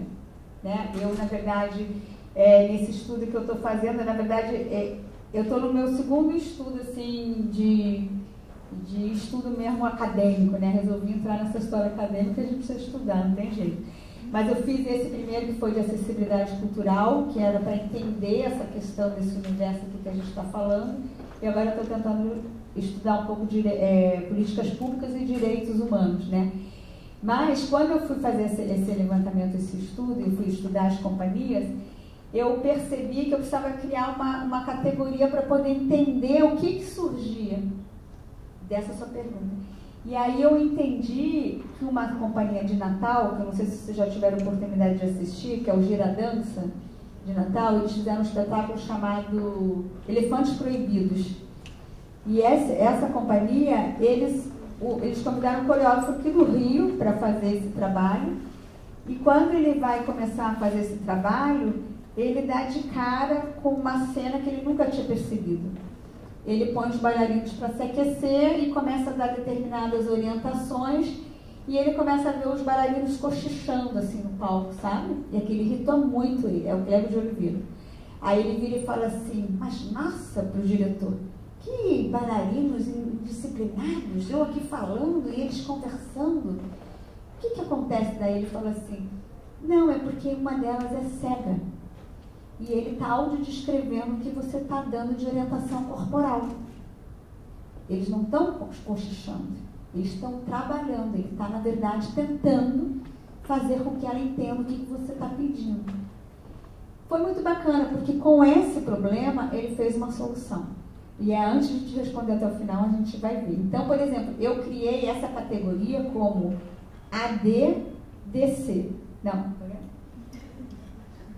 Né? Eu, na verdade, nesse estudo que eu estou fazendo, na verdade, eu estou no meu segundo estudo, assim, de estudo mesmo acadêmico, né? Resolvi entrar nessa história acadêmica, a gente precisa estudar, não tem jeito. Mas eu fiz esse primeiro, que foi de acessibilidade cultural, que era para entender essa questão desse universo aqui que a gente está falando, e agora eu estou tentando estudar um pouco de políticas públicas e direitos humanos, né? Mas quando eu fui fazer esse levantamento, esse estudo, e fui estudar as companhias, eu percebi que eu precisava criar uma categoria para poder entender o que surgia dessa sua pergunta. E aí eu entendi que uma companhia de Natal, que eu não sei se vocês já tiveram oportunidade de assistir, que é o Giradança de Natal, eles fizeram um espetáculo chamado Elefantes Proibidos. E essa companhia, eles convidaram um coreógrafo aqui do Rio para fazer esse trabalho. E quando ele vai começar a fazer esse trabalho, ele dá de cara com uma cena que ele nunca tinha percebido. Ele põe os bailarinos para se aquecer e começa a dar determinadas orientações, e ele começa a ver os bailarinos cochichando assim no palco, sabe? E aquilo irritou muito ele, é o Cleber de Oliveira. Aí ele vira e fala assim, mas nossa, para o diretor, que bailarinos indisciplinados, eu aqui falando e eles conversando. O que acontece? Daí ele fala assim, não, é porque uma delas é cega. E ele está audiodescrevendo o que você está dando de orientação corporal. Eles não estão cochichando, eles estão trabalhando. Ele está, na verdade, tentando fazer com que ela entenda o que você está pedindo. Foi muito bacana, porque com esse problema, ele fez uma solução. E antes de responder até o final, a gente vai ver. Então, por exemplo, eu criei essa categoria como ADDC. Não,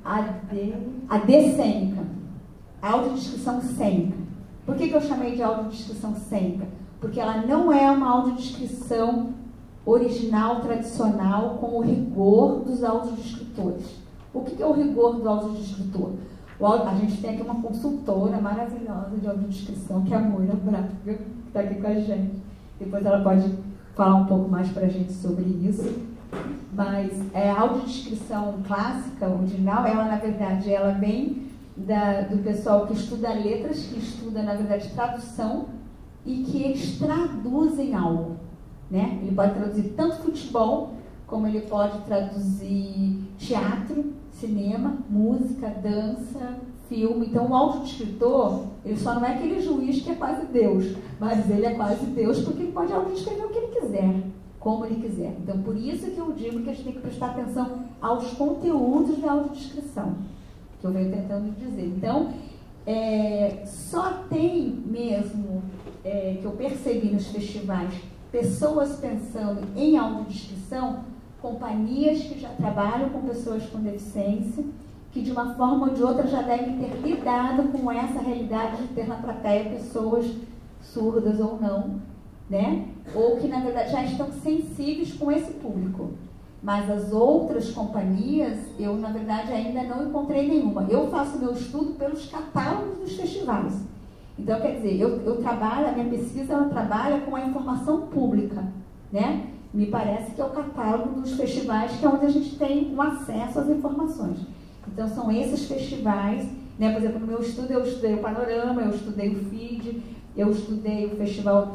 AD cênica, audiodescrição cênica. Por que eu chamei de audiodescrição cênica? Porque ela não é uma audiodescrição original, tradicional, com o rigor dos audiodescritores. O que é o rigor do audiodescritor? A gente tem aqui uma consultora maravilhosa de audiodescrição, que é a Moira Braga, que está aqui com a gente. Depois ela pode falar um pouco mais para a gente sobre isso. Mas a audiodescrição clássica, original, ela, na verdade, ela vem do pessoal que estuda letras, que estuda, na verdade, tradução, e que eles traduzem algo, né? Ele pode traduzir tanto futebol, como ele pode traduzir teatro, cinema, música, dança, filme. Então, o audiodescritor, ele só não é aquele juiz que é quase Deus, mas ele é quase Deus porque ele pode audiodescrever o que ele quiser, como ele quiser. Então, por isso que eu digo que a gente tem que prestar atenção aos conteúdos da audiodescrição, que eu venho tentando dizer. Então, só tem mesmo, que eu percebi nos festivais, pessoas pensando em audiodescrição, companhias que já trabalham com pessoas com deficiência, que de uma forma ou de outra já devem ter lidado com essa realidade de ter na plateia pessoas surdas ou não, né? Ou que, na verdade, já estão sensíveis com esse público. Mas as outras companhias, eu, na verdade, ainda não encontrei nenhuma. Eu faço meu estudo pelos catálogos dos festivais. Então, quer dizer, eu trabalho, a minha pesquisa, ela trabalha com a informação pública, né? Me parece que é o catálogo dos festivais, que é onde a gente tem um acesso às informações. Então, são esses festivais, né? Por exemplo, no meu estudo, eu estudei o Panorama, eu estudei o FID, eu estudei o festival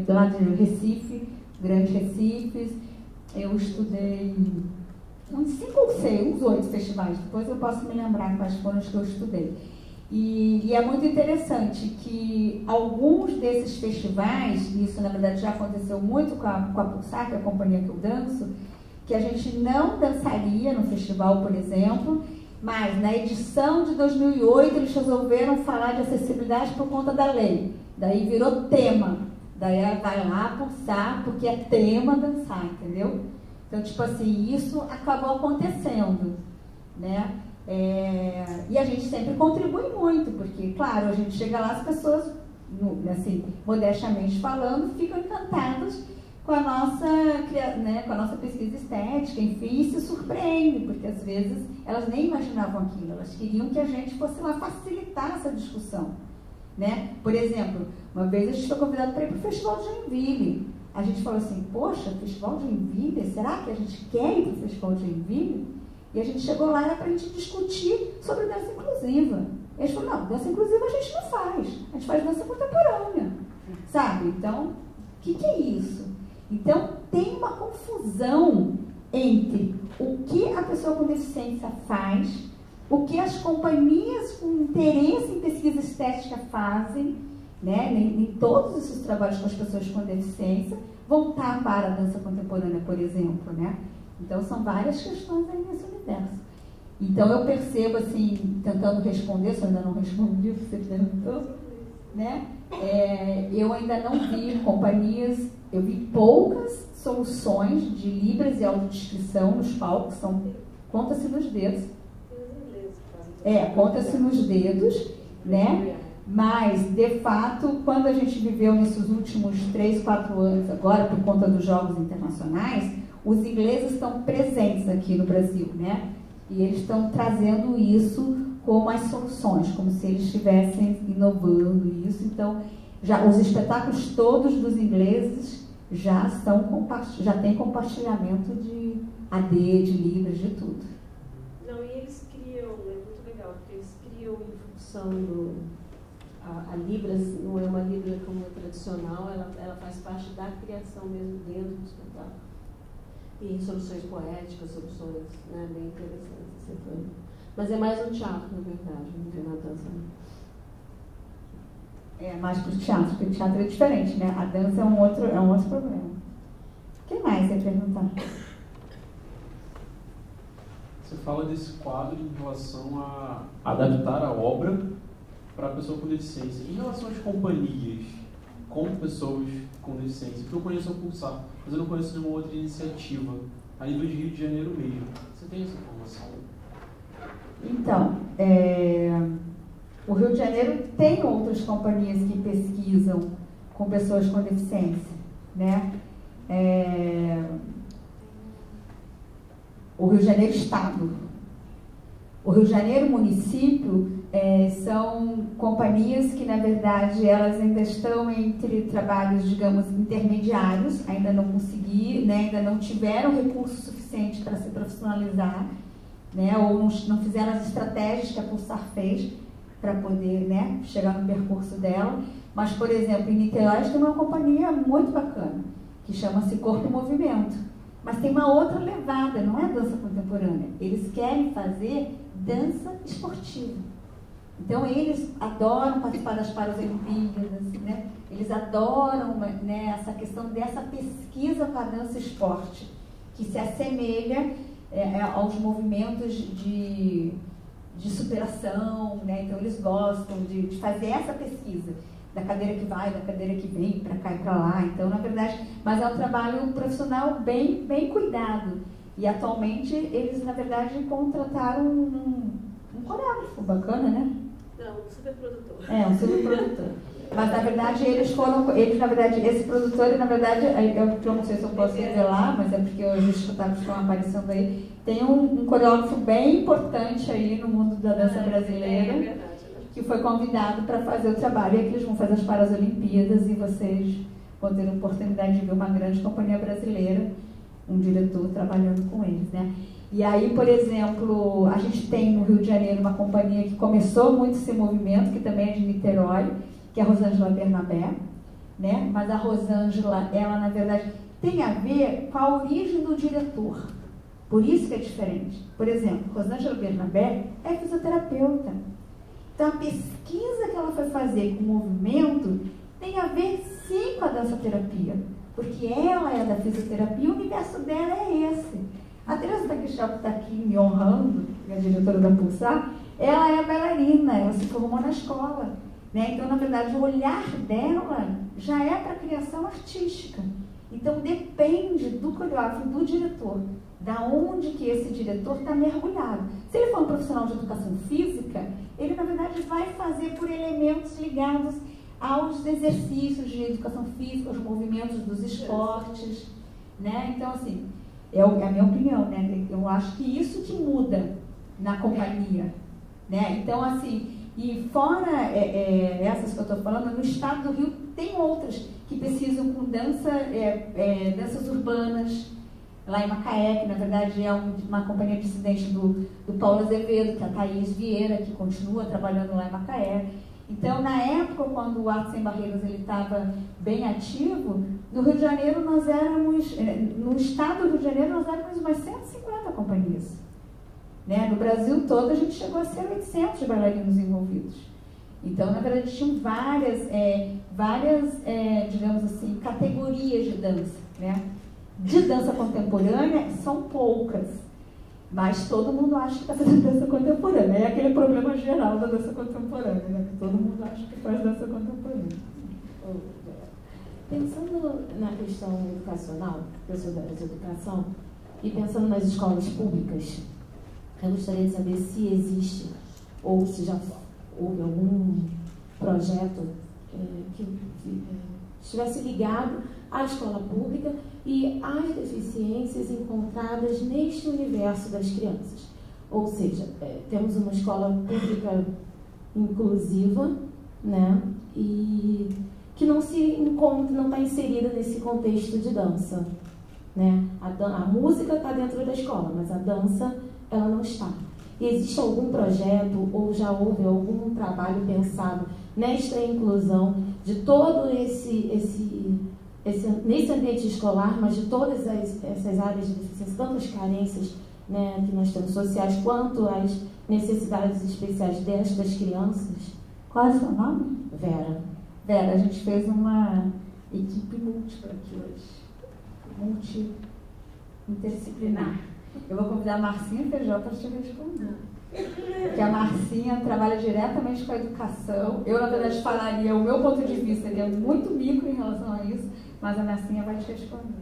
lá de Recife, Grande Recifes, eu estudei uns 5 ou 6, uns 8 festivais, depois eu posso me lembrar quais foram os que eu estudei. E é muito interessante que alguns desses festivais, e isso na verdade já aconteceu muito com a Pulsar, que é a companhia que eu danço, que a gente não dançaria no festival, por exemplo, mas na edição de 2008 eles resolveram falar de acessibilidade por conta da lei. Daí virou tema. Daí ela vai lá Pulsar porque é tema dançar, entendeu? Então, tipo assim, isso acabou acontecendo, né? E a gente sempre contribui muito, porque, claro, a gente chega lá, as pessoas, assim, modestamente falando, ficam encantadas com a nossa, né, com a nossa pesquisa estética, enfim, e se surpreendem, porque às vezes elas nem imaginavam aquilo, elas queriam que a gente fosse lá facilitar essa discussão, né? Por exemplo, uma vez a gente foi convidado para ir para o Festival de Joinville. A gente falou assim, poxa, Festival de Joinville, será que a gente quer ir para o Festival de Joinville? E a gente chegou lá, era para a gente discutir sobre dança inclusiva. Eles falaram, não, dança inclusiva a gente não faz, a gente faz dança contemporânea, sabe? Então, o que é isso? Então, tem uma confusão entre o que a pessoa com deficiência faz, o que as companhias com interesse em pesquisa estética fazem, né? Nem todos esses trabalhos com as pessoas com deficiência vão estar para a dança contemporânea, por exemplo, né? Então, são várias questões aí nesse universo. Então, eu percebo, assim, tentando responder, se eu ainda não respondi o que você perguntou, né? Eu ainda não vi companhias, eu vi poucas soluções de libras e autodescrição nos palcos, conta-se nos dedos. Conta-se nos dedos, né? Mas, de fato, quando a gente viveu nesses últimos 3, 4 anos, agora por conta dos Jogos Internacionais, os ingleses estão presentes aqui no Brasil, né? E eles estão trazendo isso como as soluções, como se eles estivessem inovando isso. Então, já os espetáculos todos dos ingleses já têm compartilhamento de AD, de libras, de tudo. Não, e eles criam, é muito legal, porque eles criam em função a Libras não é uma Libra como a tradicional, ela faz parte da criação mesmo dentro do espetáculo. E soluções poéticas, soluções, né, bem interessantes. Mas é mais um teatro, na verdade, não é na dança. É mais para o teatro, porque o teatro é diferente, né? A dança é um outro problema. O que mais você perguntar? Você fala desse quadro em relação a adaptar a obra para a pessoa com deficiência. Em relação às companhias com pessoas com deficiência, porque eu conheço a Pulsar, mas eu não conheço nenhuma outra iniciativa a nível de Rio de Janeiro mesmo. Você tem essa informação? Então, o Rio de Janeiro tem outras companhias que pesquisam com pessoas com deficiência, né? O Rio de Janeiro Estado. O Rio de Janeiro Município são companhias que, na verdade, elas ainda estão entre trabalhos, digamos, intermediários, ainda não conseguiram, né, ainda não tiveram recurso suficiente para se profissionalizar, né, ou não fizeram as estratégias que a Pulsar fez para poder, né, chegar no percurso dela. Mas, por exemplo, em Niterói tem uma companhia muito bacana, que chama-se Corpo e Movimento. Mas tem uma outra levada, não é dança contemporânea. Eles querem fazer dança esportiva. Então, eles adoram participar das Paralimpíadas, né? Eles adoram, né, essa questão dessa pesquisa com a dança esporte, que se assemelha aos movimentos de superação, né? Então, eles gostam de fazer essa pesquisa, da cadeira que vai, da cadeira que vem, para cá e para lá. Então, na verdade, mas é um trabalho profissional bem cuidado. E, atualmente, eles, na verdade, contrataram um coreógrafo bacana, né? Não, um superprodutor. Um superprodutor. Mas, na verdade, esse produtor, na verdade, eu não sei se eu posso revelar, mas é porque os espetáculos estão aparecendo aí, tem um coreógrafo bem importante aí no mundo da dança brasileira, é verdade, que foi convidado para fazer o trabalho, e aqui eles vão fazer as Paralimpíadas, e vocês vão ter a oportunidade de ver uma grande companhia brasileira, um diretor trabalhando com eles, né? E aí, por exemplo, a gente tem no Rio de Janeiro uma companhia que começou muito esse movimento, que também é de Niterói, que é a Rosângela Bernabé, né? Mas a Rosângela, ela, na verdade, tem a ver com a origem do diretor. Por isso que é diferente. Por exemplo, Rosângela Bernabé é fisioterapeuta. Então, a pesquisa que ela foi fazer com o movimento tem a ver, sim, com a dança-terapia. Porque ela é da fisioterapia e o universo dela é esse. A Teresa Taquichel, que está aqui me honrando, que é a diretora da Pulsar, ela é bailarina, ela se formou na escola, né? Então, na verdade, o olhar dela já é para a criação artística. Então, depende do coreógrafo, do diretor, da onde que esse diretor está mergulhado. Se ele for um profissional de educação física, ele, na verdade, vai fazer por elementos ligados aos exercícios de educação física, aos movimentos dos esportes, né? Então, assim, é a minha opinião, né? Eu acho que isso que muda na companhia, né? Então, assim, e fora essas que eu estou falando, no estado do Rio tem outras que precisam com danças urbanas, lá em Macaé, que na verdade é uma companhia dissidente do Paulo Azevedo, que é a Thaís Vieira, que continua trabalhando lá em Macaé. Então, na época, quando o Arte Sem Barreiras estava bem ativo, no Rio de Janeiro nós éramos, no estado do Rio de Janeiro nós éramos umas 150 companhias. Né? No Brasil todo a gente chegou a ser 800 bailarinos envolvidos. Então, na verdade, tinham várias, digamos assim, categorias de dança, né? De dança contemporânea, são poucas, mas todo mundo acha que está fazendo dança contemporânea. É aquele problema geral da dança contemporânea, né? Que todo mundo acha que faz dança contemporânea. Pensando na questão educacional, eu sou da área de educação, e pensando nas escolas públicas, eu gostaria de saber se existe, ou se já houve algum projeto que estivesse ligado à escola pública e às deficiências encontradas neste universo das crianças. Ou seja, temos uma escola pública inclusiva, né, e que não se encontra, não está inserida nesse contexto de dança, né? A música está dentro da escola, mas a dança ela não está. E existe algum projeto ou já houve algum trabalho pensado nesta inclusão de todo nesse ambiente escolar, mas de todas essas áreas de deficiência, tanto as carências, né, que nós temos sociais, quanto as necessidades especiais destas crianças? Qual é o seu nome? Vera. Vera, a gente fez uma equipe múltipla aqui hoje. Multi-interdisciplinar. Eu vou convidar a Marcinha Feijó para te responder. Porque a Marcinha trabalha diretamente com a educação. Eu, na verdade, falaria, o meu ponto de vista ele é muito micro em relação a isso, mas a Marcinha vai te responder.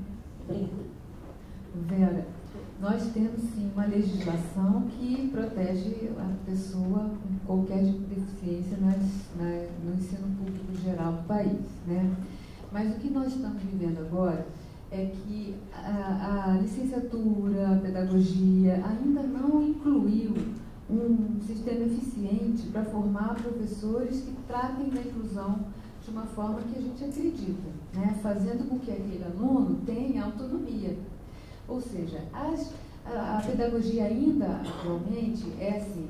Vera, nós temos sim uma legislação que protege a pessoa com qualquer tipo de deficiência no ensino público geral do país, né? Mas o que nós estamos vivendo agora é que a licenciatura, a pedagogia ainda não incluiu um sistema eficiente para formar professores que tratem da inclusão de uma forma que a gente acredita, né? Fazendo com que aquele aluno tenha autonomia. Ou seja, a pedagogia ainda, atualmente, é assim,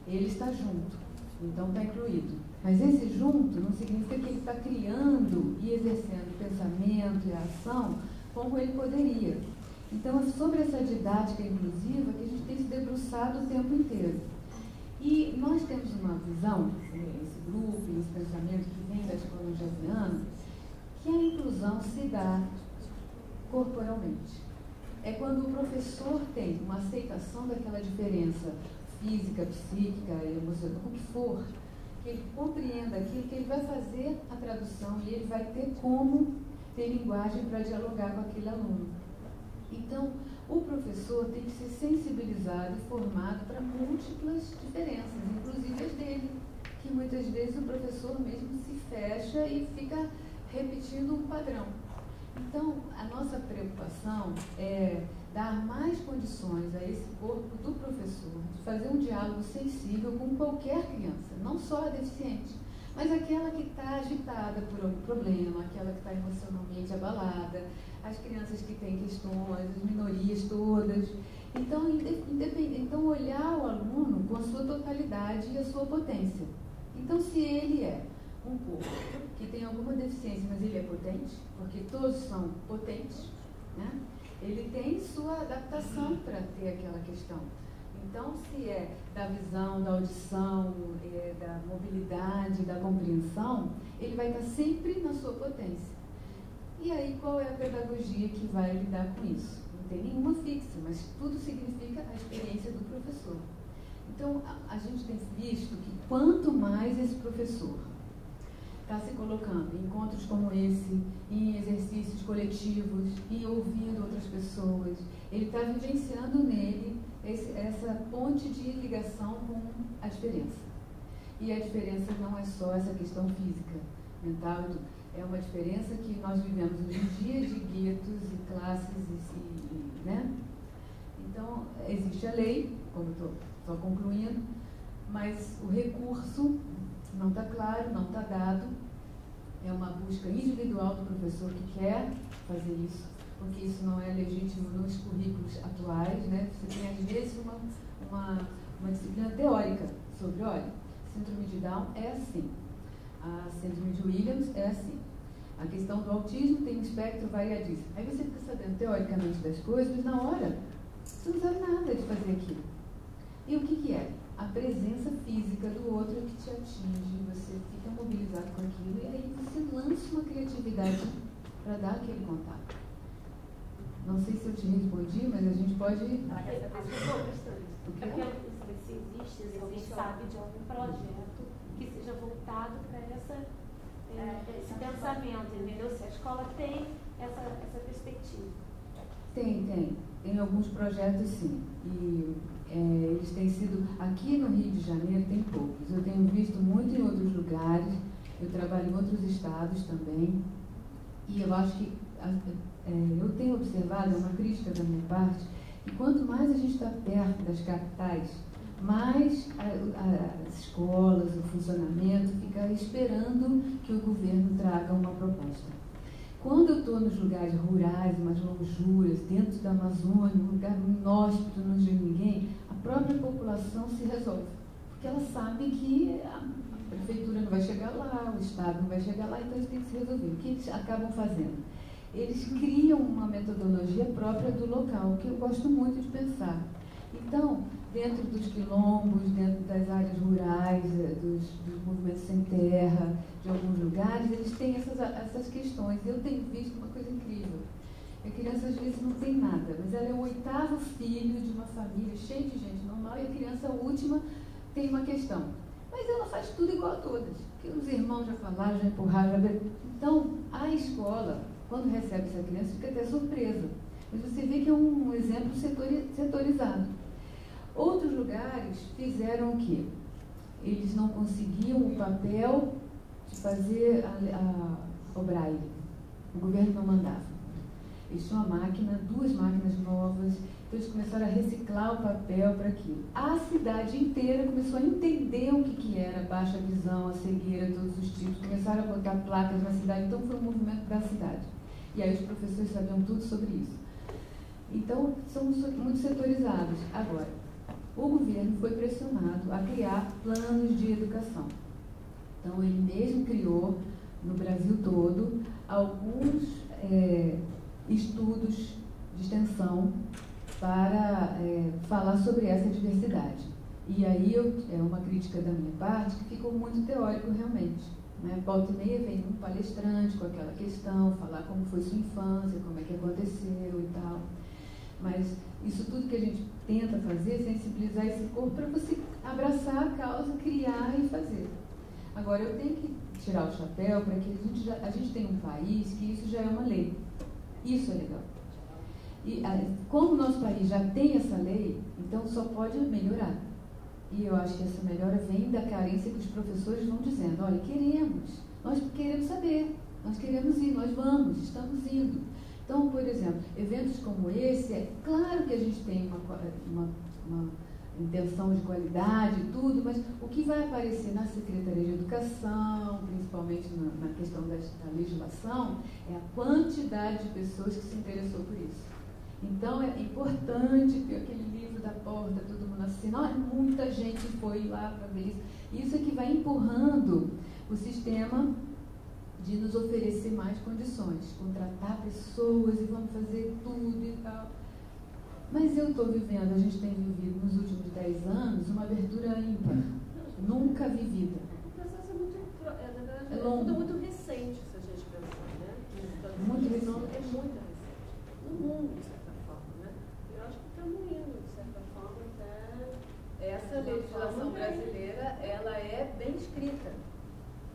ele está junto, então está incluído. Mas esse junto não significa que ele está criando e exercendo o pensamento e a ação como ele poderia. Então, é sobre essa didática inclusiva que a gente tem se debruçado o tempo inteiro. E nós temos uma visão, esse grupo, esse pensamento que vem da psicologia josiana, que a inclusão se dá corporalmente. É quando o professor tem uma aceitação daquela diferença física, psíquica, emocional, o que for, que ele compreenda aquilo, que ele vai fazer a tradução e ele vai ter como ter linguagem para dialogar com aquele aluno. Então, o professor tem que ser sensibilizado e formado para múltiplas diferenças, inclusive as dele, que muitas vezes o professor mesmo se fecha e fica repetindo um padrão. Então, a nossa preocupação é dar mais condições a esse corpo do professor de fazer um diálogo sensível com qualquer criança, não só a deficiente, mas aquela que está agitada por algum problema, aquela que está emocionalmente abalada, as crianças que têm questões, as minorias todas. Então, olhar o aluno com a sua totalidade e a sua potência. Então, se ele é um corpo que tem alguma deficiência, mas ele é potente, porque todos são potentes, né? Ele tem sua adaptação para ter aquela questão. Então, se é da visão, da audição, da mobilidade, da compreensão, ele vai estar sempre na sua potência. E aí, qual é a pedagogia que vai lidar com isso? Não tem nenhuma fixa, mas tudo significa a experiência do professor. Então, a gente tem visto que quanto mais esse professor está se colocando em encontros como esse, em exercícios coletivos, em ouvindo outras pessoas, ele está vivenciando nele essa ponte de ligação com a diferença. E a diferença não é só essa questão física, mental, é uma diferença que nós vivemos hoje em dia de guetos e classes, né? Então, existe a lei, como estou só concluindo, mas o recurso não está claro, não está dado. É uma busca individual do professor que quer fazer isso, porque isso não é legítimo nos currículos atuais, né? Você tem, às vezes, uma disciplina teórica sobre, olha, síndrome de Down é assim, a síndrome de Williams é assim, a questão do autismo tem um espectro variadíssimo. Aí você fica sabendo teoricamente das coisas, mas na hora você não sabe nada de fazer aquilo. E o que é? a presença física do outro que te atinge, você fica mobilizado com aquilo e aí você lança uma criatividade para dar aquele contato. Não sei se eu te respondi, mas a gente pode... Eu quero saber se existe, alguém sabe de algum projeto que seja voltado para esse pensamento, entendeu? Se a escola tem essa perspectiva. Tem. Tem alguns projetos, sim. E eles têm sido... Aqui no Rio de Janeiro tem poucos. Eu tenho visto muito em outros lugares. Eu trabalho em outros estados também. E eu acho que... eu tenho observado, é uma crítica da minha parte, que quanto mais a gente está perto das capitais, mais as escolas, o funcionamento fica esperando que o governo traga uma proposta. Quando eu estou nos lugares rurais, umas lonjuras, dentro da Amazônia, um lugar inóspito, não tem ninguém, a própria população se resolve. Porque ela sabe que a prefeitura não vai chegar lá, o Estado não vai chegar lá, então eles têm que se resolver. O que eles acabam fazendo? Eles criam uma metodologia própria do local, que eu gosto muito de pensar. Então, dentro dos quilombos, dentro das áreas rurais, dos movimentos sem terra, de alguns lugares, eles têm essas questões. Eu tenho visto uma coisa incrível. A criança, às vezes, não tem nada, mas ela é o 8º filho de uma família cheia de gente normal, e a criança última tem uma questão. Mas ela faz tudo igual a todas, porque os irmãos já falaram, já empurraram, já... Então, a escola, quando recebe essa criança, fica até surpresa. Mas você vê que é um exemplo setorizado. Outros lugares fizeram o quê? Eles não conseguiam o papel de fazer o braille. O governo não mandava. Eles tinham uma máquina, 2 máquinas novas, então eles começaram a reciclar o papel para aquilo. A cidade inteira começou a entender o que era a baixa visão, a cegueira, todos os tipos, começaram a botar placas na cidade, então foi um movimento da cidade. E aí os professores sabiam tudo sobre isso. Então, somos muito setorizados. Agora, o governo foi pressionado a criar planos de educação. Então, ele mesmo criou, no Brasil todo, alguns estudos de extensão para falar sobre essa diversidade. E aí, é uma crítica da minha parte, que ficou muito teórico realmente. Né? Volta e meia vem um palestrante com aquela questão, falar como foi sua infância, como é que aconteceu e tal. Mas isso tudo que a gente tenta fazer é sensibilizar esse corpo para você abraçar a causa, criar e fazer. Agora, eu tenho que tirar o chapéu para que a gente tenha um país que isso já é uma lei. Isso é legal. E como o nosso país já tem essa lei, então só pode melhorar. E eu acho que essa melhora vem da carência que os professores vão dizendo, olha, nós queremos saber, nós queremos ir, nós vamos, estamos indo. Então, por exemplo, eventos como esse, é claro que a gente tem uma intenção de qualidade e tudo, mas o que vai aparecer na Secretaria de Educação, principalmente na questão da legislação, é a quantidade de pessoas que se interessou por isso. Então, é importante ver aquele livro da porta, todo mundo assinando. Olha, muita gente foi lá para ver isso. Isso é que vai empurrando o sistema de nos oferecer mais condições, contratar pessoas e vamos fazer tudo e tal. Mas eu estou vivendo, a gente tem vivido nos últimos 10 anos, uma abertura ímpar, nunca vivida. O processo é muito, longo. Tudo muito recente, se a gente pensar, né? Muito recente. É muito recente. No mundo, de certa forma, né? Eu acho que estamos indo, de certa forma, até... Essa legislação brasileira, ela é bem escrita.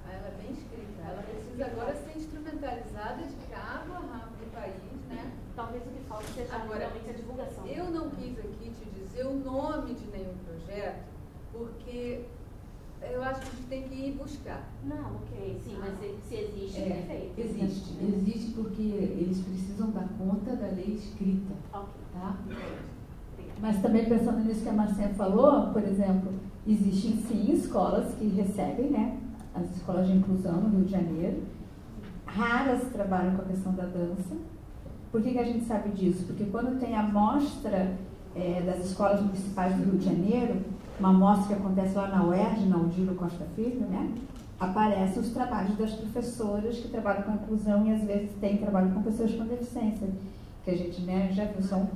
Ela é bem escrita. Ela precisa agora ser instrumentalizada de cabo a rabo do país, né? Talvez o que falta seja realmente a divulgação. Eu não quis aqui te dizer o nome de nenhum projeto, porque eu acho que a gente tem que ir buscar. Não, ok, sim, mas se existe, perfeito. Existe porque eles precisam dar conta da lei escrita. Ok. Tá? Mas também pensando nisso que a Marcinha falou, por exemplo, existem sim escolas que recebem, né? As escolas de inclusão no Rio de Janeiro. Raras trabalham com a questão da dança. Por que a gente sabe disso? Porque quando tem a mostra das escolas municipais do Rio de Janeiro, uma mostra que acontece lá na UERJ, na Odilo Costa Filho, né? Aparecem os trabalhos das professoras que trabalham com inclusão e às vezes tem trabalho com pessoas com deficiência, que a gente, né, já viu.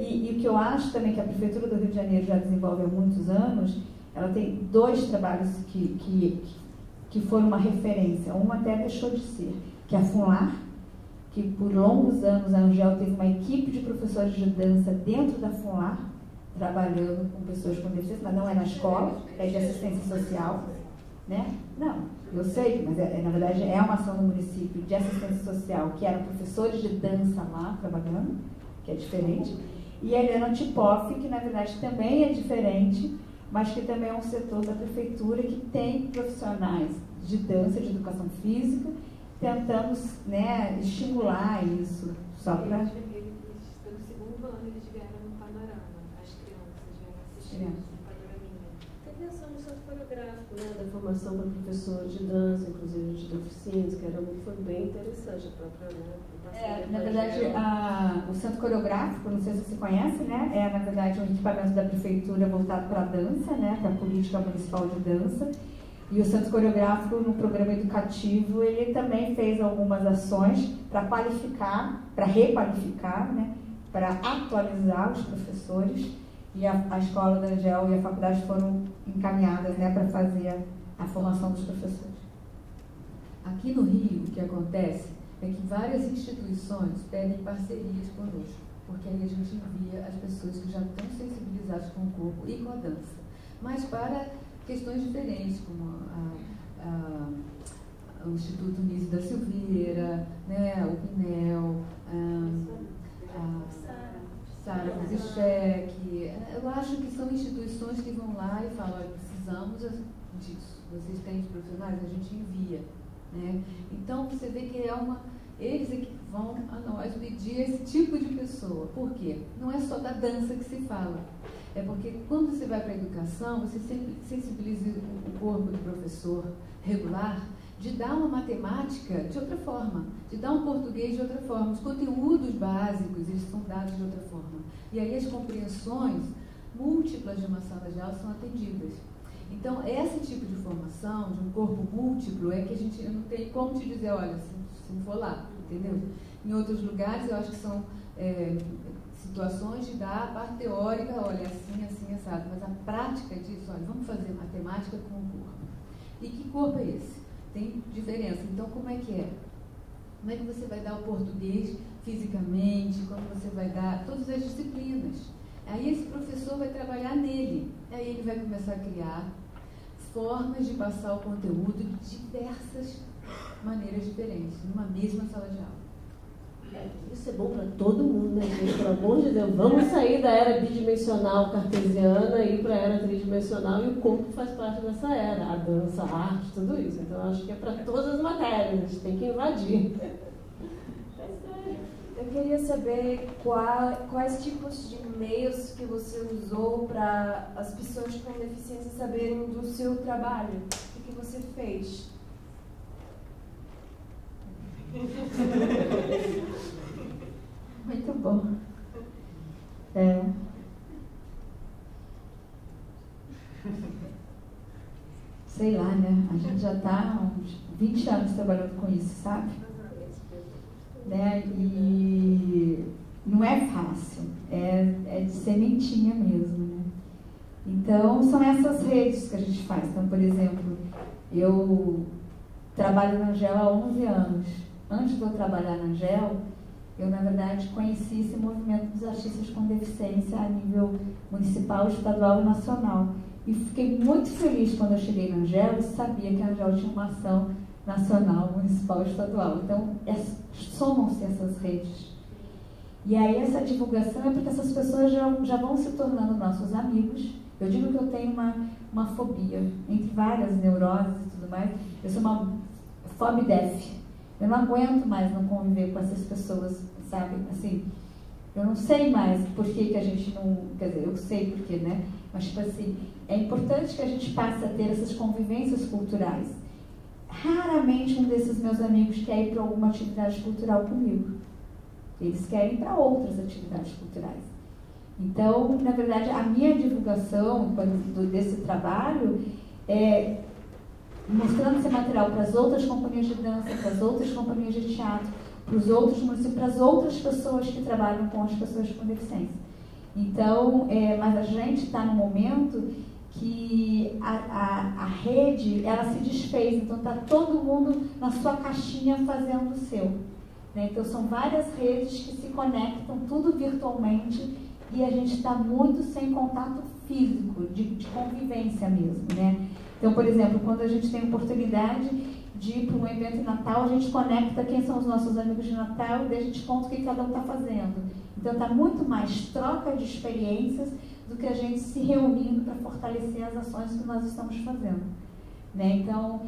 E o que eu acho também que a Prefeitura do Rio de Janeiro já desenvolve há muitos anos ela tem 2 trabalhos que foram uma referência. Um até deixou de ser, que é a FUNLAR, que por longos anos a Angel teve uma equipe de professores de dança dentro da FUNLAR, trabalhando com pessoas com deficiência, mas não é na escola, é de assistência social, né? Não, eu sei, mas na verdade é uma ação do município de assistência social, que eram professores de dança lá trabalhando, que é diferente, e a Helena Tipoff, que na verdade também é diferente, mas que também é um setor da prefeitura que tem profissionais de dança, de educação física, tentando, né, estimular isso, só para... No segundo ano eles vieram no Panorama, as crianças vieram assistir no Panoraminha. Teve ação no centro coreográfico, né, da formação para professores de dança, inclusive de deficientes, que foi bem interessante a própria, né? Na verdade, o centro coreográfico, não sei se você conhece, né, é na verdade um equipamento da prefeitura voltado para a dança, né, para a política municipal de dança. E o Centro Coreográfico, no programa educativo, ele também fez algumas ações para qualificar, para requalificar, né, para atualizar os professores. E a escola da Angel e a faculdade foram encaminhadas, né, para fazer a formação dos professores. Aqui no Rio, o que acontece é que várias instituições pedem parcerias conosco, porque aí a gente envia as pessoas que já estão sensibilizadas com o corpo e com a dança. Mas para questões diferentes, como o Instituto Nísio da Silveira, né, o PNEL, a Sara Muzichek. Eu acho que são instituições que vão lá e falam: olha, precisamos disso, vocês têm profissionais, a gente envia. Né? Então, você vê que eles é que vão a nós pedir esse tipo de pessoa. Por quê? Não é só da dança que se fala. É porque quando você vai para a educação, você sempre sensibiliza o corpo do professor regular de dar uma matemática de outra forma, de dar um português de outra forma. Os conteúdos básicos, eles são dados de outra forma. E aí as compreensões múltiplas de uma sala de aula são atendidas. Então, esse tipo de formação, de um corpo múltiplo, é que a gente não tem como te dizer, olha, se não for lá, entendeu? Em outros lugares, eu acho que são situações de dar a parte teórica, olha, assim, assim, assado, mas a prática disso, olha, vamos fazer matemática com o corpo. E que corpo é esse? Tem diferença. Então, como é que é? Como é que você vai dar o português fisicamente, como você vai dar todas as disciplinas? Aí esse professor vai trabalhar nele, aí ele vai começar a criar formas de passar o conteúdo de diversas maneiras diferentes, numa mesma sala de aula. Isso é bom para todo mundo, né, gente? Pelo amor de Deus, vamos sair da era bidimensional cartesiana e ir para a era tridimensional, e o corpo faz parte dessa era, a dança, a arte, tudo isso. Então, eu acho que é para todas as matérias, a gente tem que invadir. Eu queria saber quais tipos de meios que você usou para as pessoas com deficiência saberem do seu trabalho, o que você fez. Muito bom. Sei lá, né? A gente já está há uns 20 anos trabalhando com isso, sabe? Né? E não é fácil, é de sementinha mesmo, né? Então, são essas redes que a gente faz. Então, por exemplo, eu trabalho na Angel há 11 anos. Antes de eu trabalhar na Angel, eu, na verdade, conheci esse movimento dos artistas com deficiência a nível municipal, estadual e nacional. E fiquei muito feliz quando eu cheguei na Angel e sabia que a Angel tinha uma ação nacional, municipal e estadual. Então, somam-se essas redes. E aí, essa divulgação é porque essas pessoas já vão se tornando nossos amigos. Eu digo que eu tenho uma fobia, entre várias neuroses e tudo mais. Eu sou uma fobidef. Eu não aguento mais não conviver com essas pessoas, sabe? Assim, eu não sei mais por que a gente não... Quer dizer, eu sei por quê, né? Mas, tipo assim, é importante que a gente passe a ter essas convivências culturais. Raramente um desses meus amigos quer ir para alguma atividade cultural comigo. Eles querem ir para outras atividades culturais. Então, na verdade, a minha divulgação desse trabalho é mostrando esse material para as outras companhias de dança, para as outras companhias de teatro, para os outros municípios, para as outras pessoas que trabalham com as pessoas com deficiência. Então, mas a gente está num momento que a rede, ela se desfez, então está todo mundo na sua caixinha fazendo o seu. Né? Então são várias redes que se conectam, tudo virtualmente, e a gente está muito sem contato físico, de convivência mesmo. Né? Então, por exemplo, quando a gente tem oportunidade de ir para um evento de Natal, a gente conecta quem são os nossos amigos de Natal e daí a gente conta o que cada um está fazendo. Então está muito mais troca de experiências do que a gente se reunindo para fortalecer as ações que nós estamos fazendo. Né? Então,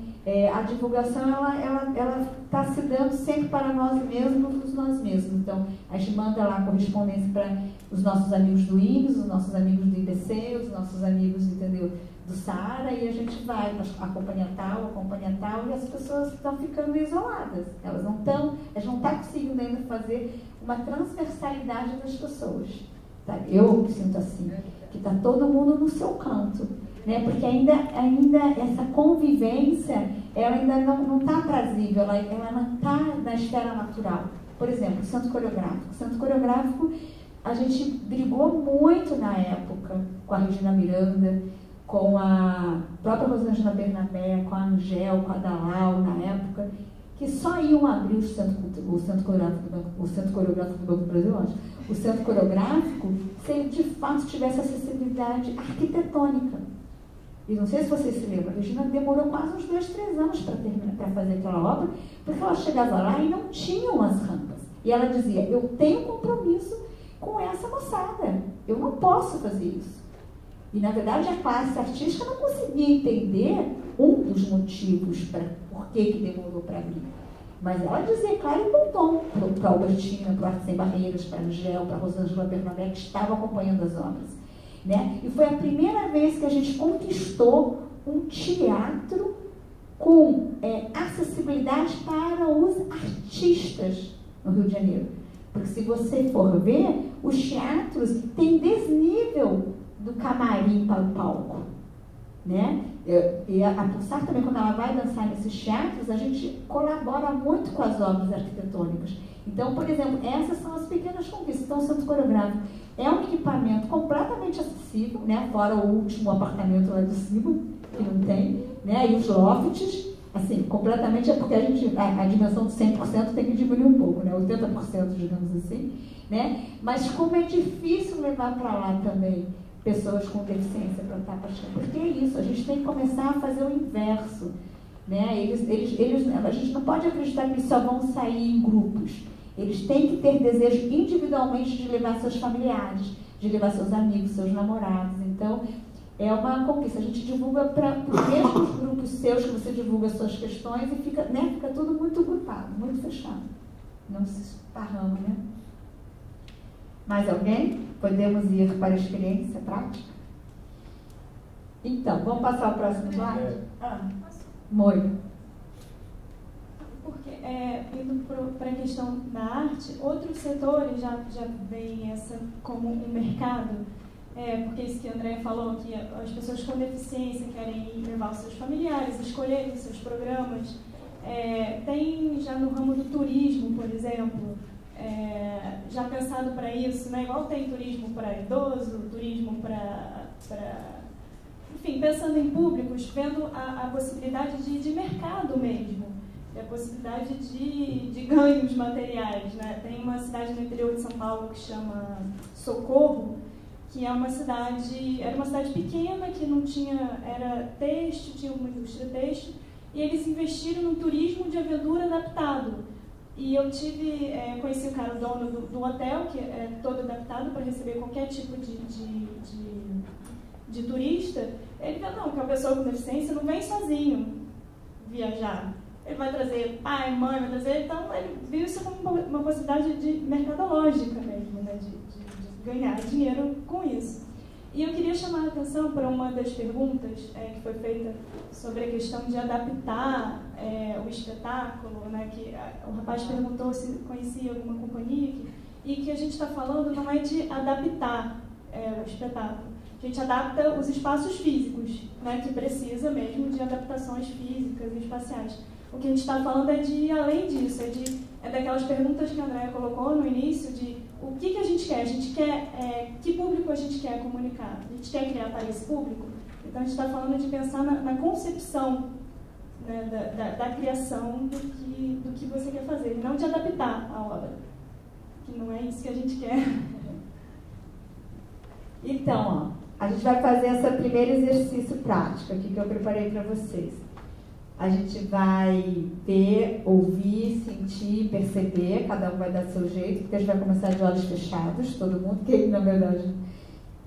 a divulgação ela está se dando sempre para nós mesmos. Então, a gente manda lá correspondência para os nossos amigos do INES, os nossos amigos do IBC, os nossos amigos, entendeu, do Saara, e a gente vai, a companhia tal, e as pessoas estão ficando isoladas. Elas não estão, a gente não está conseguindo ainda fazer uma transversalidade das pessoas. Tá? Eu sinto assim, que está todo mundo no seu canto. Né? Porque ainda essa convivência, ela ainda não está aprazível, ela não está na esfera natural. Por exemplo, o Centro Coreográfico. O Centro Coreográfico, a gente brigou muito na época com a Regina Miranda, com a própria Rosângela Bernabé, com a Angel, com a Dalau, na época, que só iam abrir o Centro Coreográfico do Banco do Brasil, o Centro Coreográfico, se ele de fato tivesse acessibilidade arquitetônica. E não sei se vocês se lembram, a Regina demorou quase uns 2, 3 anos para fazer aquela obra, porque ela chegava lá e não tinham as rampas. E ela dizia, eu tenho compromisso com essa moçada, eu não posso fazer isso. E, na verdade, a classe artística não conseguia entender um dos motivos por que demorou para abrir. Mas ela dizia claro e bom tom para a Albertina, para o Arte Sem Barreiras, para a Angel, para a Rosângela Bernabé, que estava acompanhando as obras. Né? E foi a primeira vez que a gente conquistou um teatro com acessibilidade para os artistas no Rio de Janeiro. Porque se você for ver, os teatros têm desnível do camarim para o palco. Né? E a Pulsar também, quando ela vai dançar nesses teatros, a gente colabora muito com as obras arquitetônicas. Então, por exemplo, essas são as pequenas conquistas. Então, o Centro Coreográfico é um equipamento completamente acessível, né? Fora o último apartamento lá de cima, que não tem, né? E os lofts, assim, completamente, é porque a dimensão de 100% tem que diminuir um pouco, né? 80%, digamos assim, né? Mas como é difícil levar para lá também pessoas com deficiência para estar praticando. Porque é isso, a gente tem que começar a fazer o inverso. Né? A gente não pode acreditar que eles só vão sair em grupos. Eles têm que ter desejo individualmente de levar seus familiares, de levar seus amigos, seus namorados. Então, é uma conquista. A gente divulga para os mesmos grupos seus que você divulga as suas questões e fica tudo muito grupado, muito fechado. Não se esparrama, né? Mais alguém? Podemos ir para a experiência prática? Então, vamos passar ao próximo slide? Moira. Porque, indo para a questão da arte, outros setores já veem essa como um mercado, porque isso que a Andréia falou, que as pessoas com deficiência querem levar os seus familiares, escolher os seus programas. Tem já no ramo do turismo, por exemplo, já pensado para isso, né? Igual tem turismo para idoso, turismo para enfim, pensando em públicos, vendo a possibilidade de mercado mesmo, a possibilidade de ganhos materiais, né? Tem uma cidade no interior de São Paulo que chama Socorro, que era uma cidade pequena, que não tinha, era têxtil, tinha uma indústria têxtil, e eles investiram no turismo de aventura adaptado. E eu conheci o cara, o dono do hotel, que é todo adaptado para receber qualquer tipo de turista. Ele falou, não, que a pessoa com deficiência não vem sozinho viajar. Ele vai trazer pai, mãe, vai trazer... Então, ele viu isso como uma possibilidade de mercadológica mesmo, né? De ganhar dinheiro com isso. E eu queria chamar a atenção para uma das perguntas que foi feita sobre a questão de adaptar o espetáculo, né? Que o rapaz perguntou se conhecia alguma companhia e que a gente está falando não é de adaptar o espetáculo. A gente adapta os espaços físicos, né? Que precisa mesmo de adaptações físicas e espaciais. O que a gente está falando é de ir além disso, é daquelas perguntas que a Andréia colocou no início, de o que a gente quer? A gente quer que público a gente quer comunicar? A gente quer criar para esse público? Então, a gente está falando de pensar na concepção, né, da criação do que você quer fazer, não de adaptar a obra, que não é isso que a gente quer. Então, ó, a gente vai fazer esse primeiro exercício prático aqui que eu preparei para vocês. A gente vai ver, ouvir, sentir, perceber, cada um vai dar seu jeito, porque a gente vai começar de olhos fechados, todo mundo, quem na verdade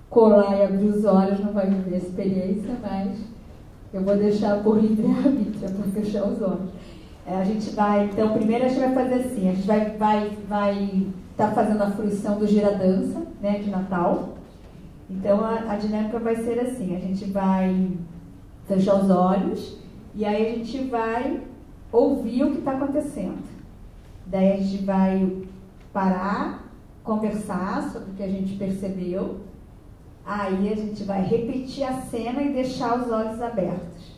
colar e abrir os olhos não vai viver a experiência, mas eu vou deixar por livre-arbítrio, para fechar os olhos. A gente vai, então, primeiro a gente vai fazer assim, a gente vai estar fazendo a fruição do Giradança, né, de Natal. Então, a dinâmica vai ser assim, a gente vai fechar os olhos e aí a gente vai ouvir o que está acontecendo. Daí a gente vai parar, conversar sobre o que a gente percebeu. Aí a gente vai repetir a cena e deixar os olhos abertos,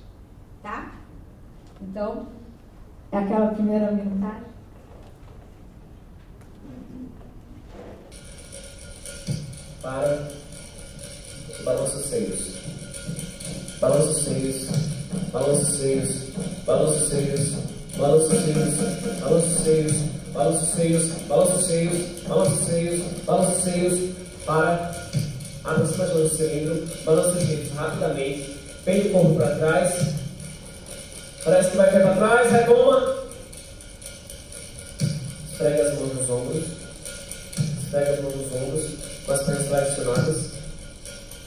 tá? Então, é aquela primeira minutagem. Para, balança os seios. Balança os seios. Balança os seios. Balança os seios. Balança os seios. Balança os seios. Balança os seios. Balança os seios. Balança os seios. Balança os seios. Para. Aproxima do cilindro, balança os dedos rapidamente, peito o corpo para trás, parece que vai cair para trás, retoma, esfrega as mãos nos ombros, esfrega as mãos nos ombros, com as pernas flexionadas,